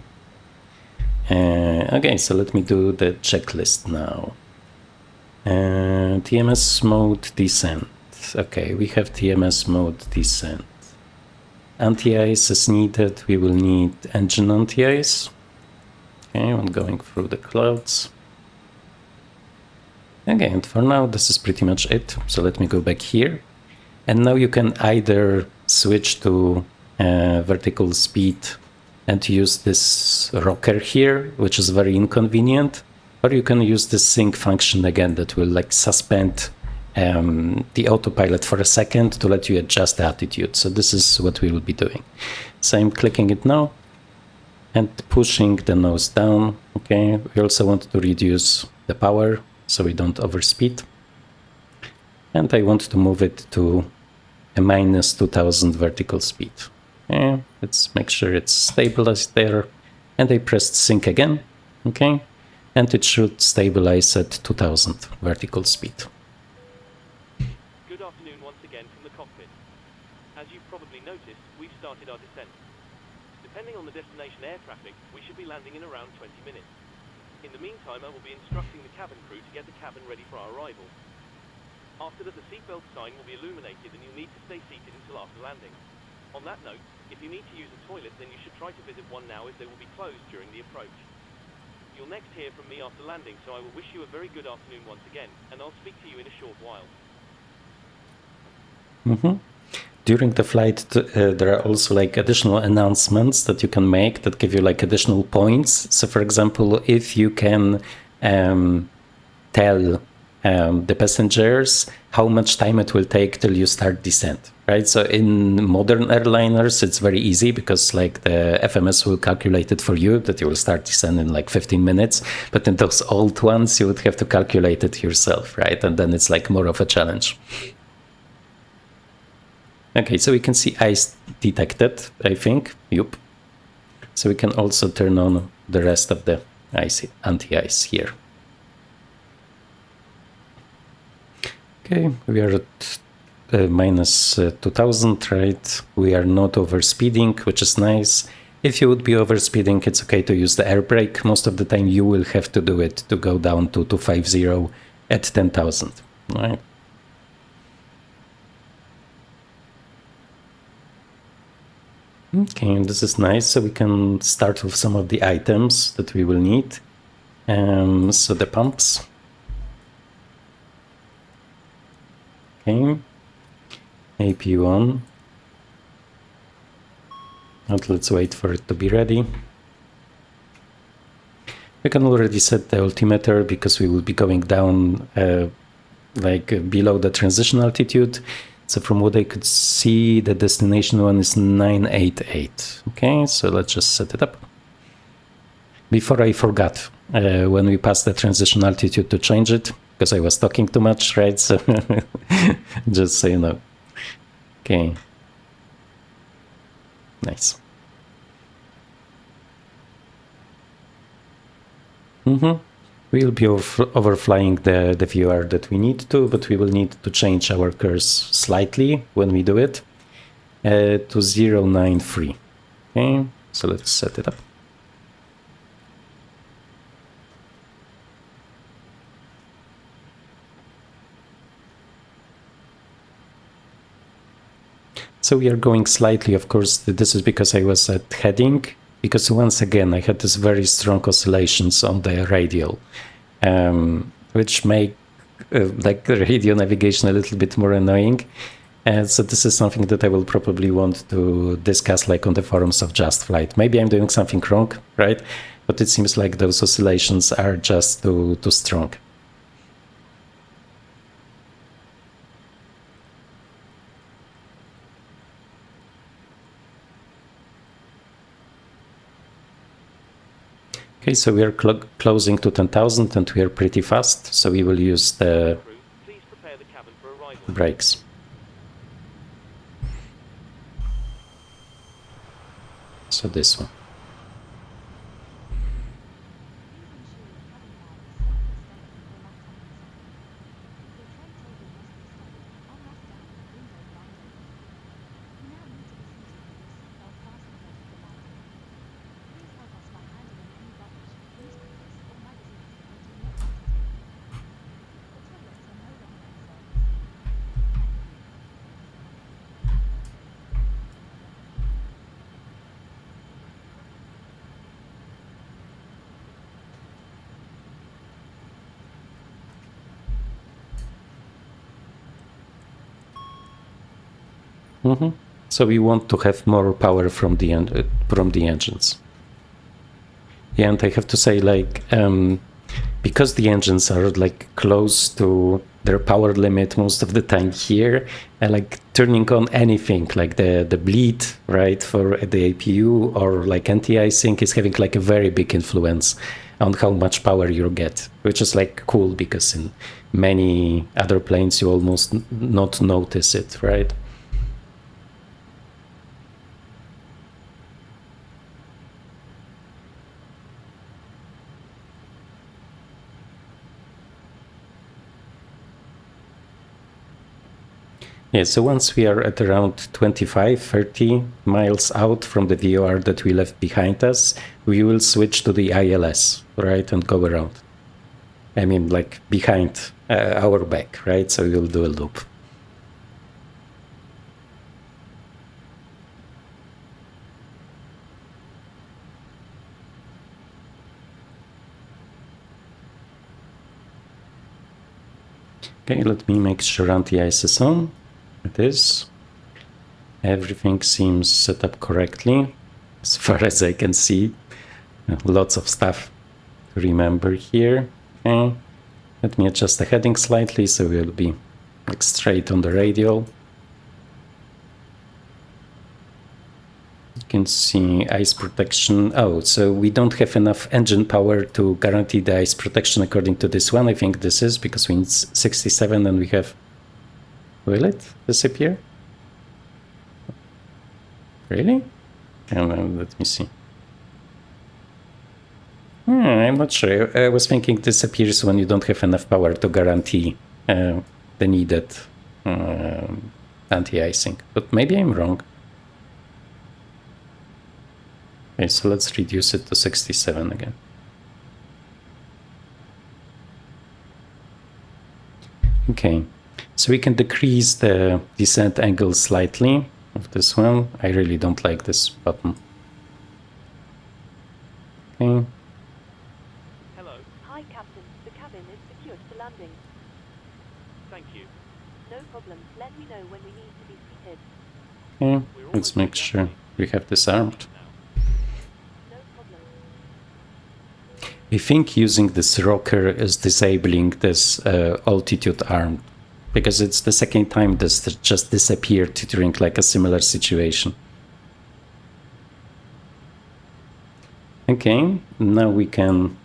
Okay, so let me do the checklist now. TMS mode descent. Okay, we have TMS mode descent. Anti-ice is needed. We will need engine anti-ice. Okay, I'm going through the clouds. Okay, and for now this is pretty much it. So let me go back here. And now you can either switch to vertical speed and use this rocker here, which is very inconvenient, or you can use this sync function again that will like suspend the autopilot for a second to let you adjust the attitude. So this is what we will be doing. So I'm clicking it now and pushing the nose down. Okay, we also want to reduce the power so we don't overspeed. And I want to move it to a -2000 vertical speed. Okay, let's make sure it's stabilized there. And I pressed sync again. Okay, and it should stabilize at 2000 vertical speed. As you've probably noticed, we've started our descent. Depending on the destination air traffic, we should be landing in around 20 minutes. In the meantime, I will be instructing the cabin crew to get the cabin ready for our arrival. After that, the seatbelt sign will be illuminated and you'll need to stay seated until after landing. On that note, if you need to use a toilet, then you should try to visit one now as they will be closed during the approach. You'll next hear from me after landing, so I will wish you a very good afternoon once again, and I'll speak to you in a short while. During the flight, there are also like additional announcements that you can make that give you like additional points. So for example, if you can tell the passengers how much time it will take till you start descent, right? So in modern airliners, it's very easy because like the FMS will calculate it for you that you will start descent in like 15 minutes. But in those old ones, you would have to calculate it yourself, right? And then it's like more of a challenge. Okay, so we can see ice detected, I think. Yup. So we can also turn on the rest of the ice, anti-ice here. Okay, we are at -2000, right? We are not overspeeding, which is nice. If you would be overspeeding, it's okay to use the air brake. Most of the time you will have to do it to go down to 250 at 10,000, right? Okay, this is nice. So we can start with some of the items that we will need. So the pumps. Okay. APU on. And let's wait for it to be ready. We can already set the altimeter because we will be going down like below the transition altitude. So from what I could see, the destination one is 988. Okay, so let's just set it up. Before I forgot, when we passed the transition altitude to change it, because I was talking too much, right? So just so you know. Okay. Nice. We'll be overflying the viewer that we need to, but we will need to change our course slightly when we do it to 093. Okay, so let's set it up. So we are going slightly, of course, this is because I was at heading, because once again I had this very strong oscillations on the radial, which make like radio navigation a little bit more annoying. And so this is something that I will probably want to discuss like on the forums of Just Flight. Maybe I'm doing something wrong, right? But it seems like those oscillations are just too strong. Okay, so we are closing to 10,000 and we are pretty fast, so we will use the brakes. So this one. So we want to have more power from the engines. Yeah, and I have to say, like, because the engines are like close to their power limit most of the time here, and like turning on anything like the bleed, right, for the APU or like anti-icing is having like a very big influence on how much power you get, which is like cool because in many other planes you almost not notice it, right? Yeah, so once we are at around 25-30 miles out from the VOR that we left behind us, we will switch to the ILS, right, and go around. I mean, like behind our back, right? So we'll do a loop. Okay, let me make sure anti-ice is on. It is. Everything seems set up correctly, as far as I can see. Lots of stuff to remember here. Okay. Let me adjust the heading slightly so we'll be like straight on the radial. You can see ice protection. Oh, so we don't have enough engine power to guarantee the ice protection according to this one. I think this is because we need 67 and we have... Will it disappear? Really? Let me see. I'm not sure. I was thinking this appears when you don't have enough power to guarantee the needed anti-icing. But maybe I'm wrong. Okay, so let's reduce it to 67 again. Okay. So we can decrease the descent angle slightly of this one. I really don't like this button. Okay. Hello. Hi, Captain. The cabin is secured for landing. Thank you. No problem. Let me know when we need to be seated. Okay, let's make sure we have this armed. No problem. I think using this rocker is disabling this altitude arm because it's the second time this just disappeared during like a similar situation. Okay, now we can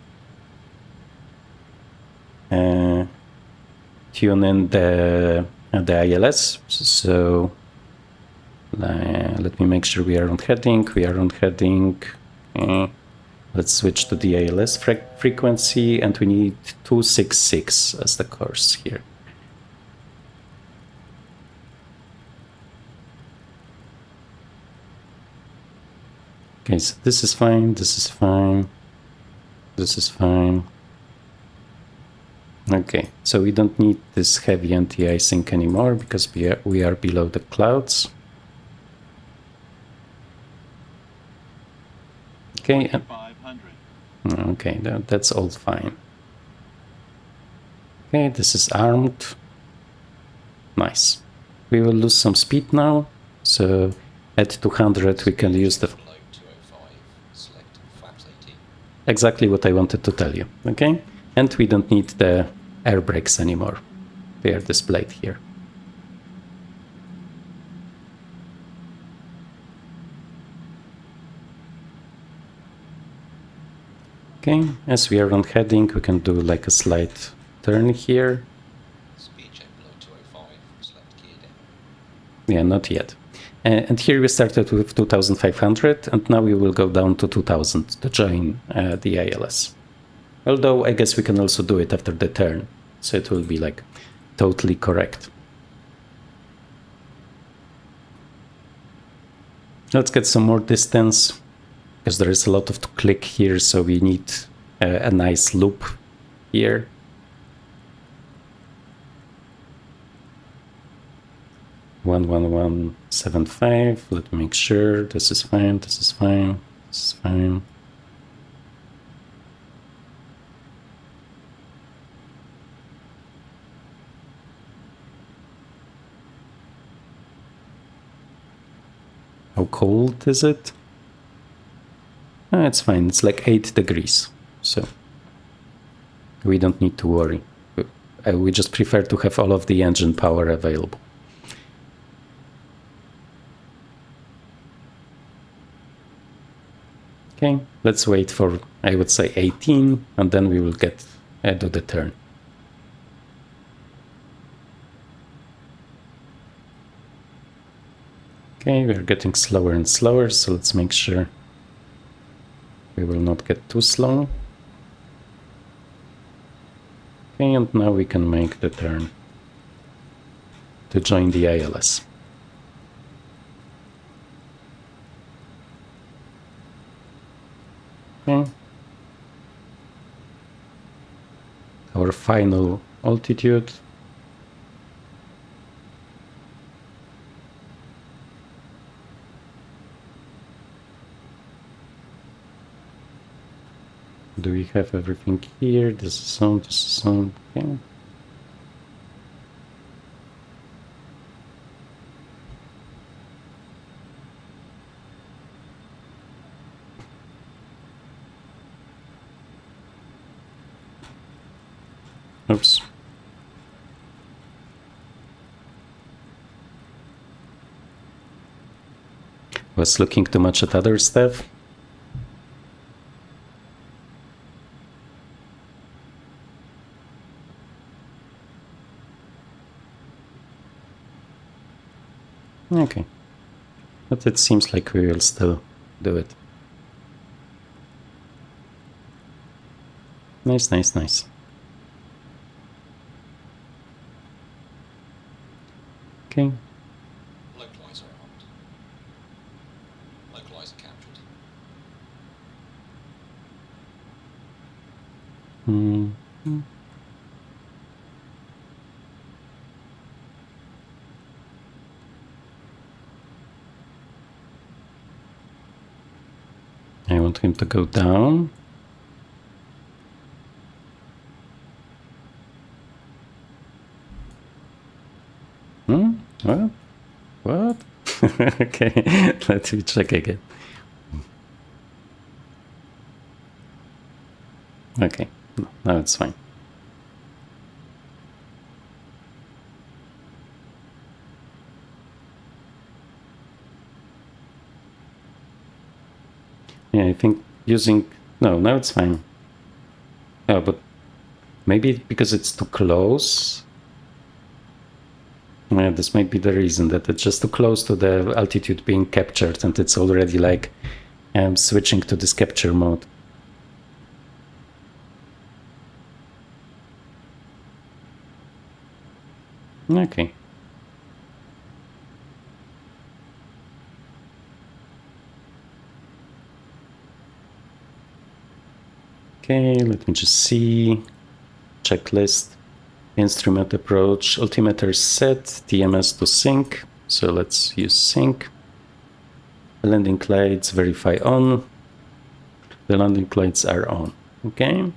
tune in the ILS. So let me make sure we are on heading. We are on heading. Let's switch to the ILS frequency, and we need 266 as the course here. Okay, so this is fine, this is fine, this is fine. Okay, so we don't need this heavy anti-icing anymore because we are below the clouds. Okay, 500. okay, that's all fine. Okay, this is armed. Nice. We will lose some speed now, so at 200 we can use the... Below 205, select flaps 80. Exactly what I wanted to tell you, okay? And we don't need the air brakes anymore. They are displayed here. Okay, as we are on heading, we can do like a slight turn here. Speed check below 205, select gear down. Yeah, not yet. And here we started with 2,500, and now we will go down to 2,000 to join the ILS. Although I guess we can also do it after the turn, so it will be like totally correct. Let's get some more distance, because there is a lot of to click here, so we need a nice loop here. One 11175. Let me make sure this is fine. This is fine. This is fine. How cold is it? It's fine. It's like 8 degrees, so we don't need to worry. We just prefer to have all of the engine power available. Okay, let's wait for, I would say, 18, and then we will get do the turn. Okay, we're getting slower and slower, so let's make sure we will not get too slow. Okay, and now we can make the turn to join the ILS. Okay. Our final altitude. Do we have everything here? This is on, this is on. Okay. Oops. Was looking too much at other stuff. Okay, but it seems like we will still do it. Nice, nice, nice. Okay. Localizer armed. Localizer captured. Mm-hmm. I want him to go down. What? What? Okay, let me check again. Okay, now it's fine. Yeah, I think using... No, now it's fine. Oh, but maybe because it's too close. Yeah, this might be the reason, that it's just too close to the altitude being captured and it's already like switching to this capture mode. Okay. Okay, let me just see. Checklist. Instrument approach. Altimeter set. TMS to sync. So let's use sync. Landing lights verify on. The landing lights are on. Okay.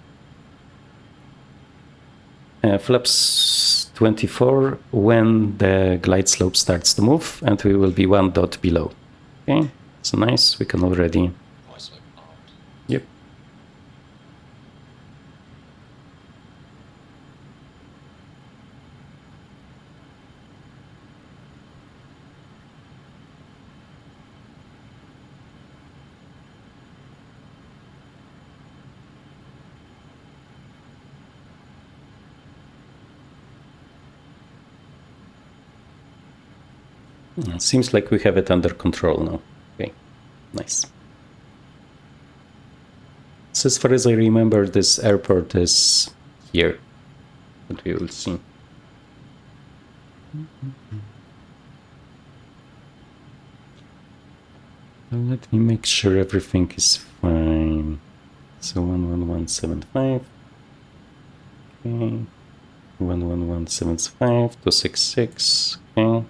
Flaps 24 when the glide slope starts to move, and we will be 1 dot below. Okay, so nice. We can already... Glide slope armed. Yep. Seems like we have it under control now. Okay, nice. So as far as I remember, this airport is here, but we will see. Let me make sure everything is fine. So 11175. Okay. 11175 266. Okay.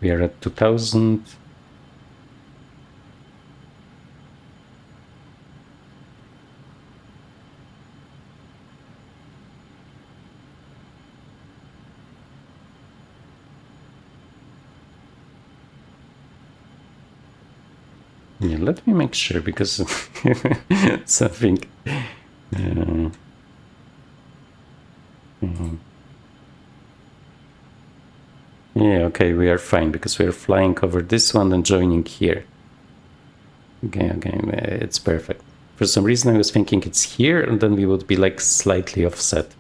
We are at 2000. Yeah, let me make sure, because something... Yeah, okay, we are fine, because we are flying over this one and joining here. Okay, it's perfect. For some reason I was thinking it's here, and then we would be like slightly offset.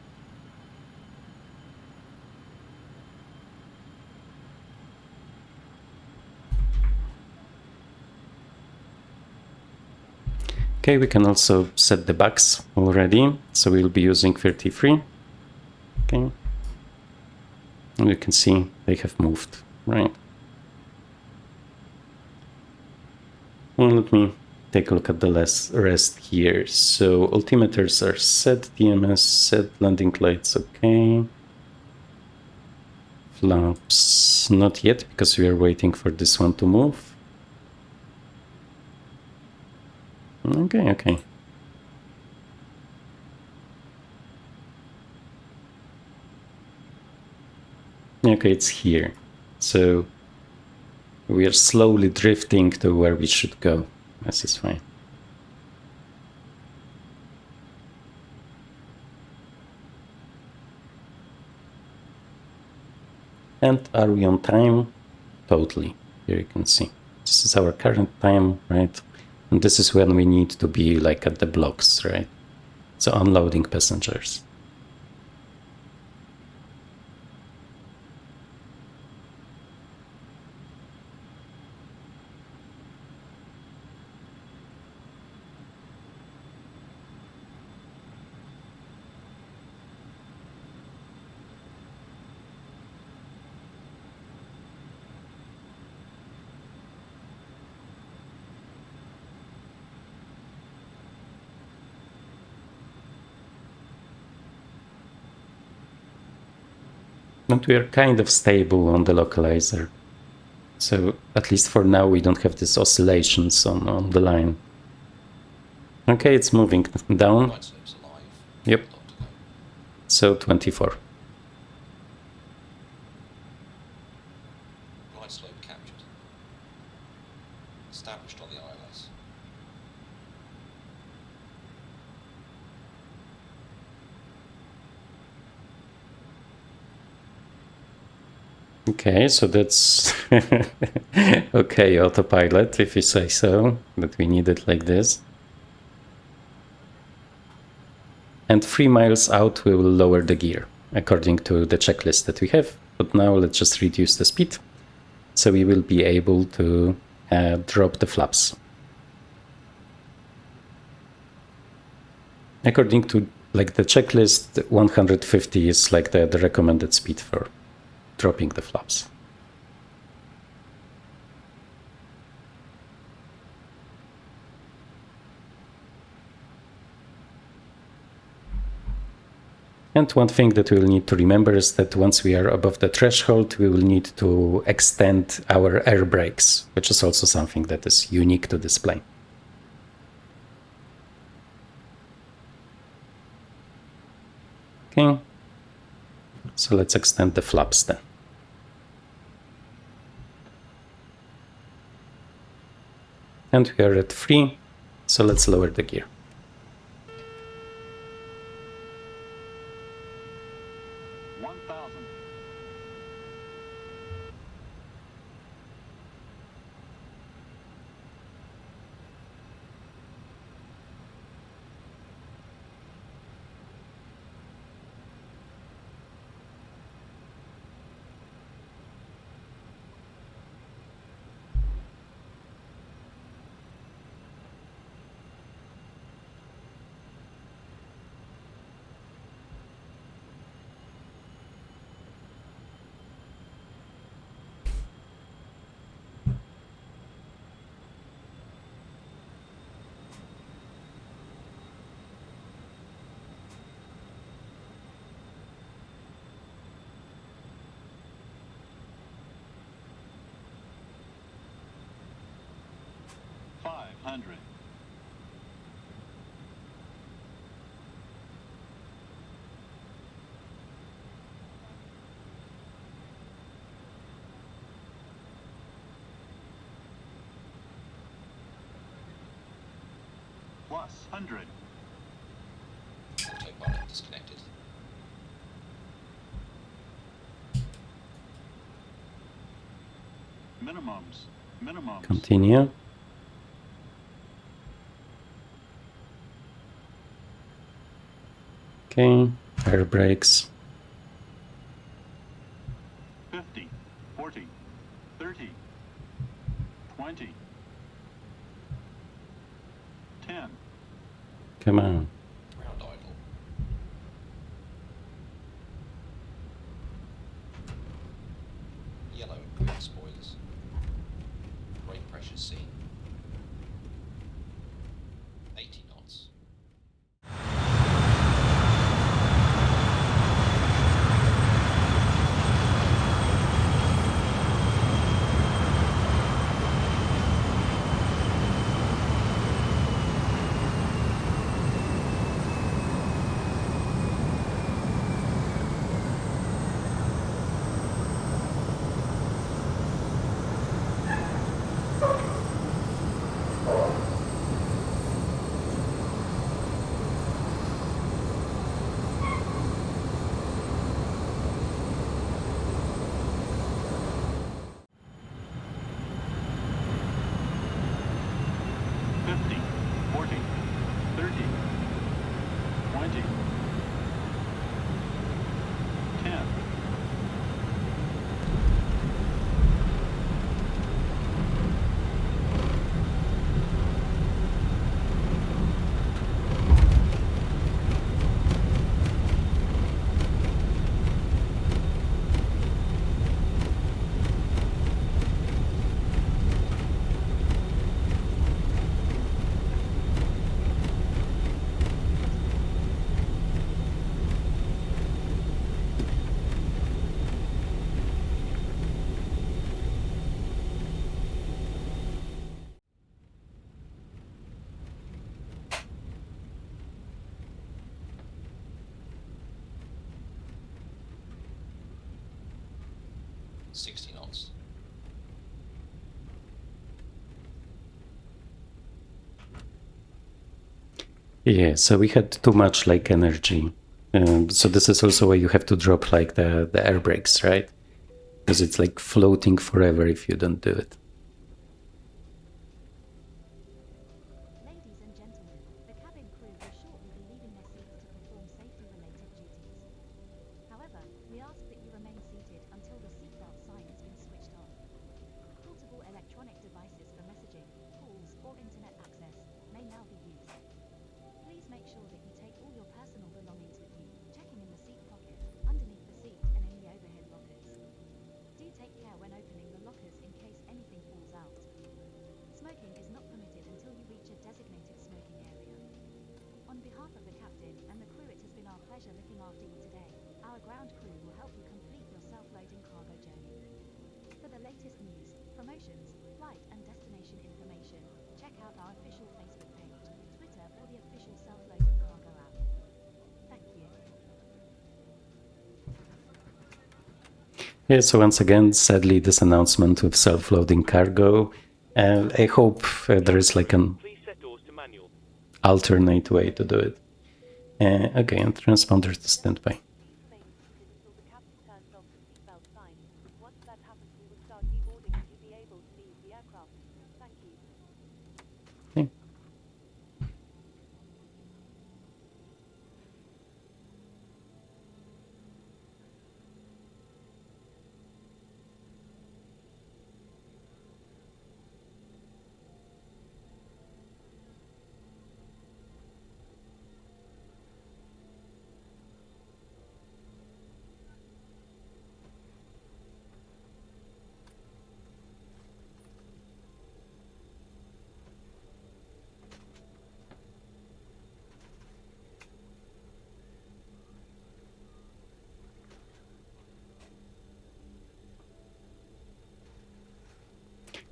Okay, we can also set the bugs already, so we'll be using 33. Okay. And you can see they have moved, right? Well, let me take a look at the rest here. So altimeters are set, DMS set, landing lights okay. Flaps not yet, because we are waiting for this one to move. Okay. Okay, it's here. So we are slowly drifting to where we should go. This is fine. And are we on time? Totally. Here you can see. This is our current time, right? And this is when we need to be like at the blocks, right? So unloading passengers. And we are kind of stable on the localizer. So at least for now, we don't have these oscillations on the line. Okay, it's moving down. Glide slope's alive. Yep. Dot to go. So 24. Glide slope captured. Established on the ILS. Okay, so that's okay, autopilot, if you say so, but we need it like this. And 3 miles out, we will lower the gear, according to the checklist that we have. But now let's just reduce the speed, so we will be able to drop the flaps. According to like the checklist, 150 is like the recommended speed for dropping the flaps. And one thing that we'll need to remember is that once we are above the threshold, we will need to extend our air brakes, which is also something that is unique to this plane. Okay, so let's extend the flaps then. And we are at 3, so let's lower the gear. Plus 100. Autopilot disconnected. Minimums. Continue. Okay, air brakes. 50, 40, 30, 20, 10. Come on. Ground idle. Yellow and green spoilers. Brake pressure seen. 80 knots. .60 knots. Yeah, so we had too much like energy. So this is also why you have to drop like the air brakes, right? because it's like floating forever if you don't do it. Ladies and gentlemen, the cabin crew will shortly be leaving their seats to perform safety-related duties. However, we ask that you remain seated until the seatbelt sign has been switched on. Portable electronic devices for messaging, calls, or internet access may now be used. Please make sure that you take all your personal belongings with you, checking in the seat pocket, underneath the seat, and in the overhead lockers. Do take care when opening the lockers in case anything falls out. Smoking is not permitted until you reach a designated smoking area. On behalf of the captain and the crew, it has been our pleasure looking after you today. Our ground crew will help you complete your self-loading cargo journey. For the latest news, promotions, flight and destination information, check out our official Facebook page, Twitter, or the official self-loading cargo app. Thank you. Yeah, so once again, sadly, this announcement with self-loading cargo, I hope there is like an Please set doors to manual. alternate way to do it. Okay, and transponder to standby. Please remain seated until the captain turns off the seatbelt sign. Once that happens, we will start deboarding and you'll be able to leave the aircraft. Thank you. Okay.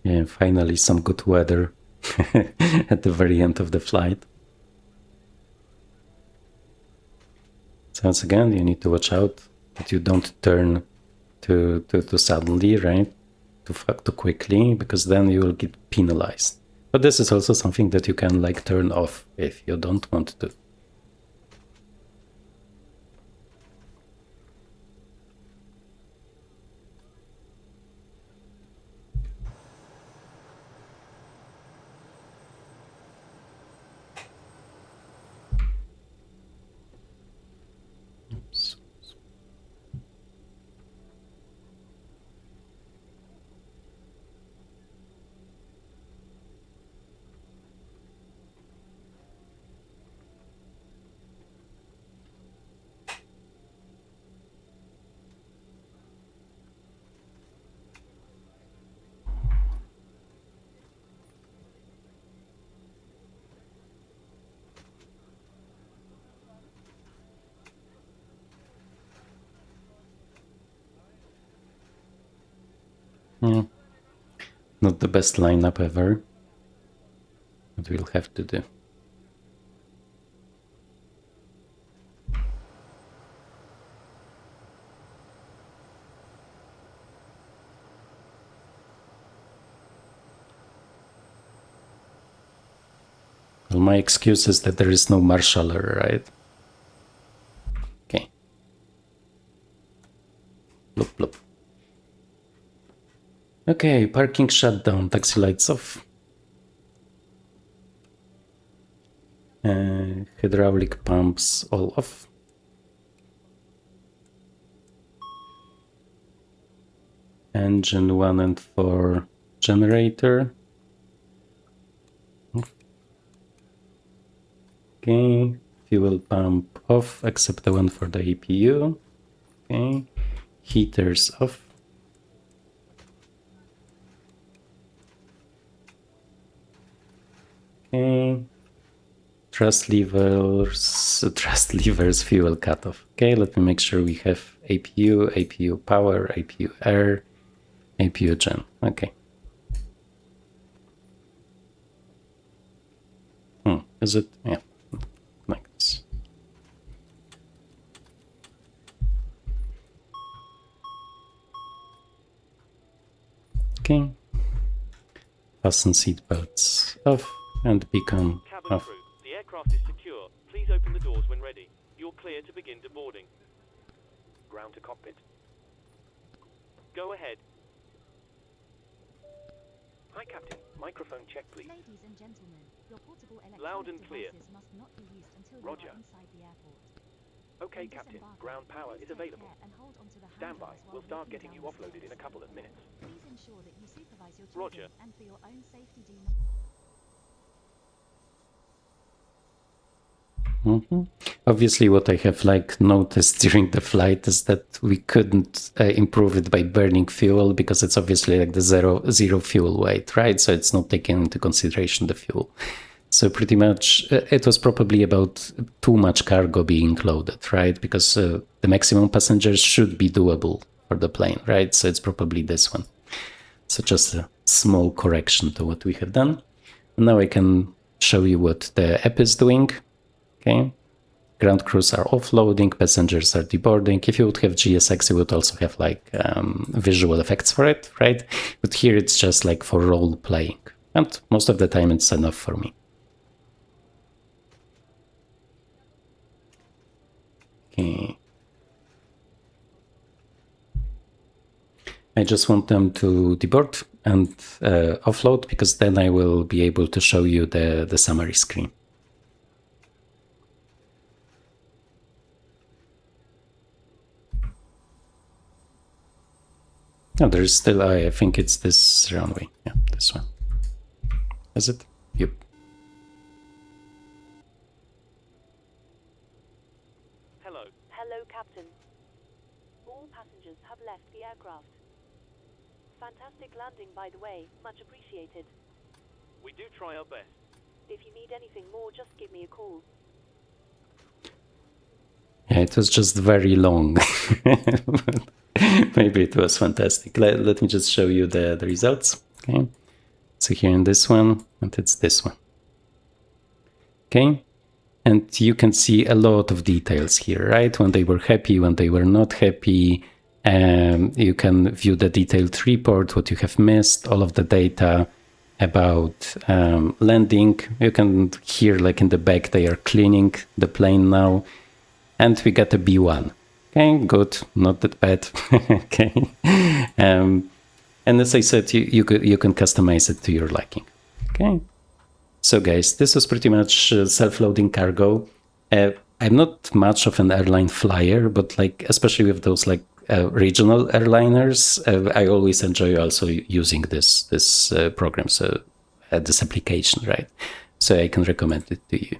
Yeah, finally some good weather at the very end of the flight. So once again, you need to watch out that you don't turn too suddenly, right? Too quickly, because then you will get penalized. But this is also something that you can like turn off if you don't want to. Oops. Yeah, not the best lineup ever, but we'll have to do. Well, my excuse is that there is no marshaller, right? Okay. Bloop, bloop. Okay, parking shutdown, taxi lights off. Hydraulic pumps all off. Engine 1 and 4 generator. Okay, fuel pump off except the one for the APU. Okay, heaters off. Okay, thrust levers, fuel cutoff. Okay, let me make sure we have APU, APU power, APU air, APU gen. Okay. Is it? Yeah, like this. Okay. Fasten seatbelts off and beacon Cabin off. crew, the aircraft is secure. Please open the doors when ready. You're clear to begin deboarding. Ground to cockpit. Go ahead. Hi, Captain. Microphone check, please. Ladies and gentlemen, your portable Loud electronic and clear. devices must not be used until Roger. you are inside the airport. Okay, When Captain. disembarking, Ground power please is take available. care and hold onto the Stand by. handles while We'll start walking getting down you the offloaded in a stairs. couple of minutes. Please ensure that you supervise your Roger. children and for your own safety do not... Obviously, what I have like noticed during the flight is that we couldn't improve it by burning fuel because it's obviously like the zero fuel weight, right? So it's not taking into consideration the fuel. So pretty much it was probably about too much cargo being loaded, right? Because the maximum passengers should be doable for the plane, right? So it's probably this one. So just a small correction to what we have done. Now I can show you what the app is doing. Okay. Ground crews are offloading, passengers are deboarding. If you would have GSX, you would also have like visual effects for it, right? But here it's just like for role playing. And most of the time it's enough for me. Okay. I just want them to deboard and offload because then I will be able to show you the summary screen. No, there's still, I think it's this runway. Yeah, this one. Is it? Yep. Hello. Hello, Captain. All passengers have left the aircraft. Fantastic landing, by the way. Much appreciated. We do try our best. If you need anything more, just give me a call. Yeah, it was just very long. Maybe it was fantastic. Let me just show you the results. Okay. So here in this one, and it's this one. Okay. And you can see a lot of details here, right? When they were happy, when they were not happy. You can view the detailed report, what you have missed, all of the data about landing. You can hear like in the back, they are cleaning the plane now. And we got a B1. Okay, good, not that bad. Okay. And as I said, you can customize it to your liking. Okay. So guys, this was pretty much self-loading cargo. I'm not much of an airline flyer, but like especially with those like regional airliners, I always enjoy also using this program, so this application, right? So I can recommend it to you.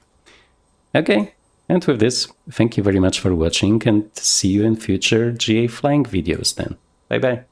Okay, and with this, thank you very much for watching, and see you in future GA flying videos then. Bye bye.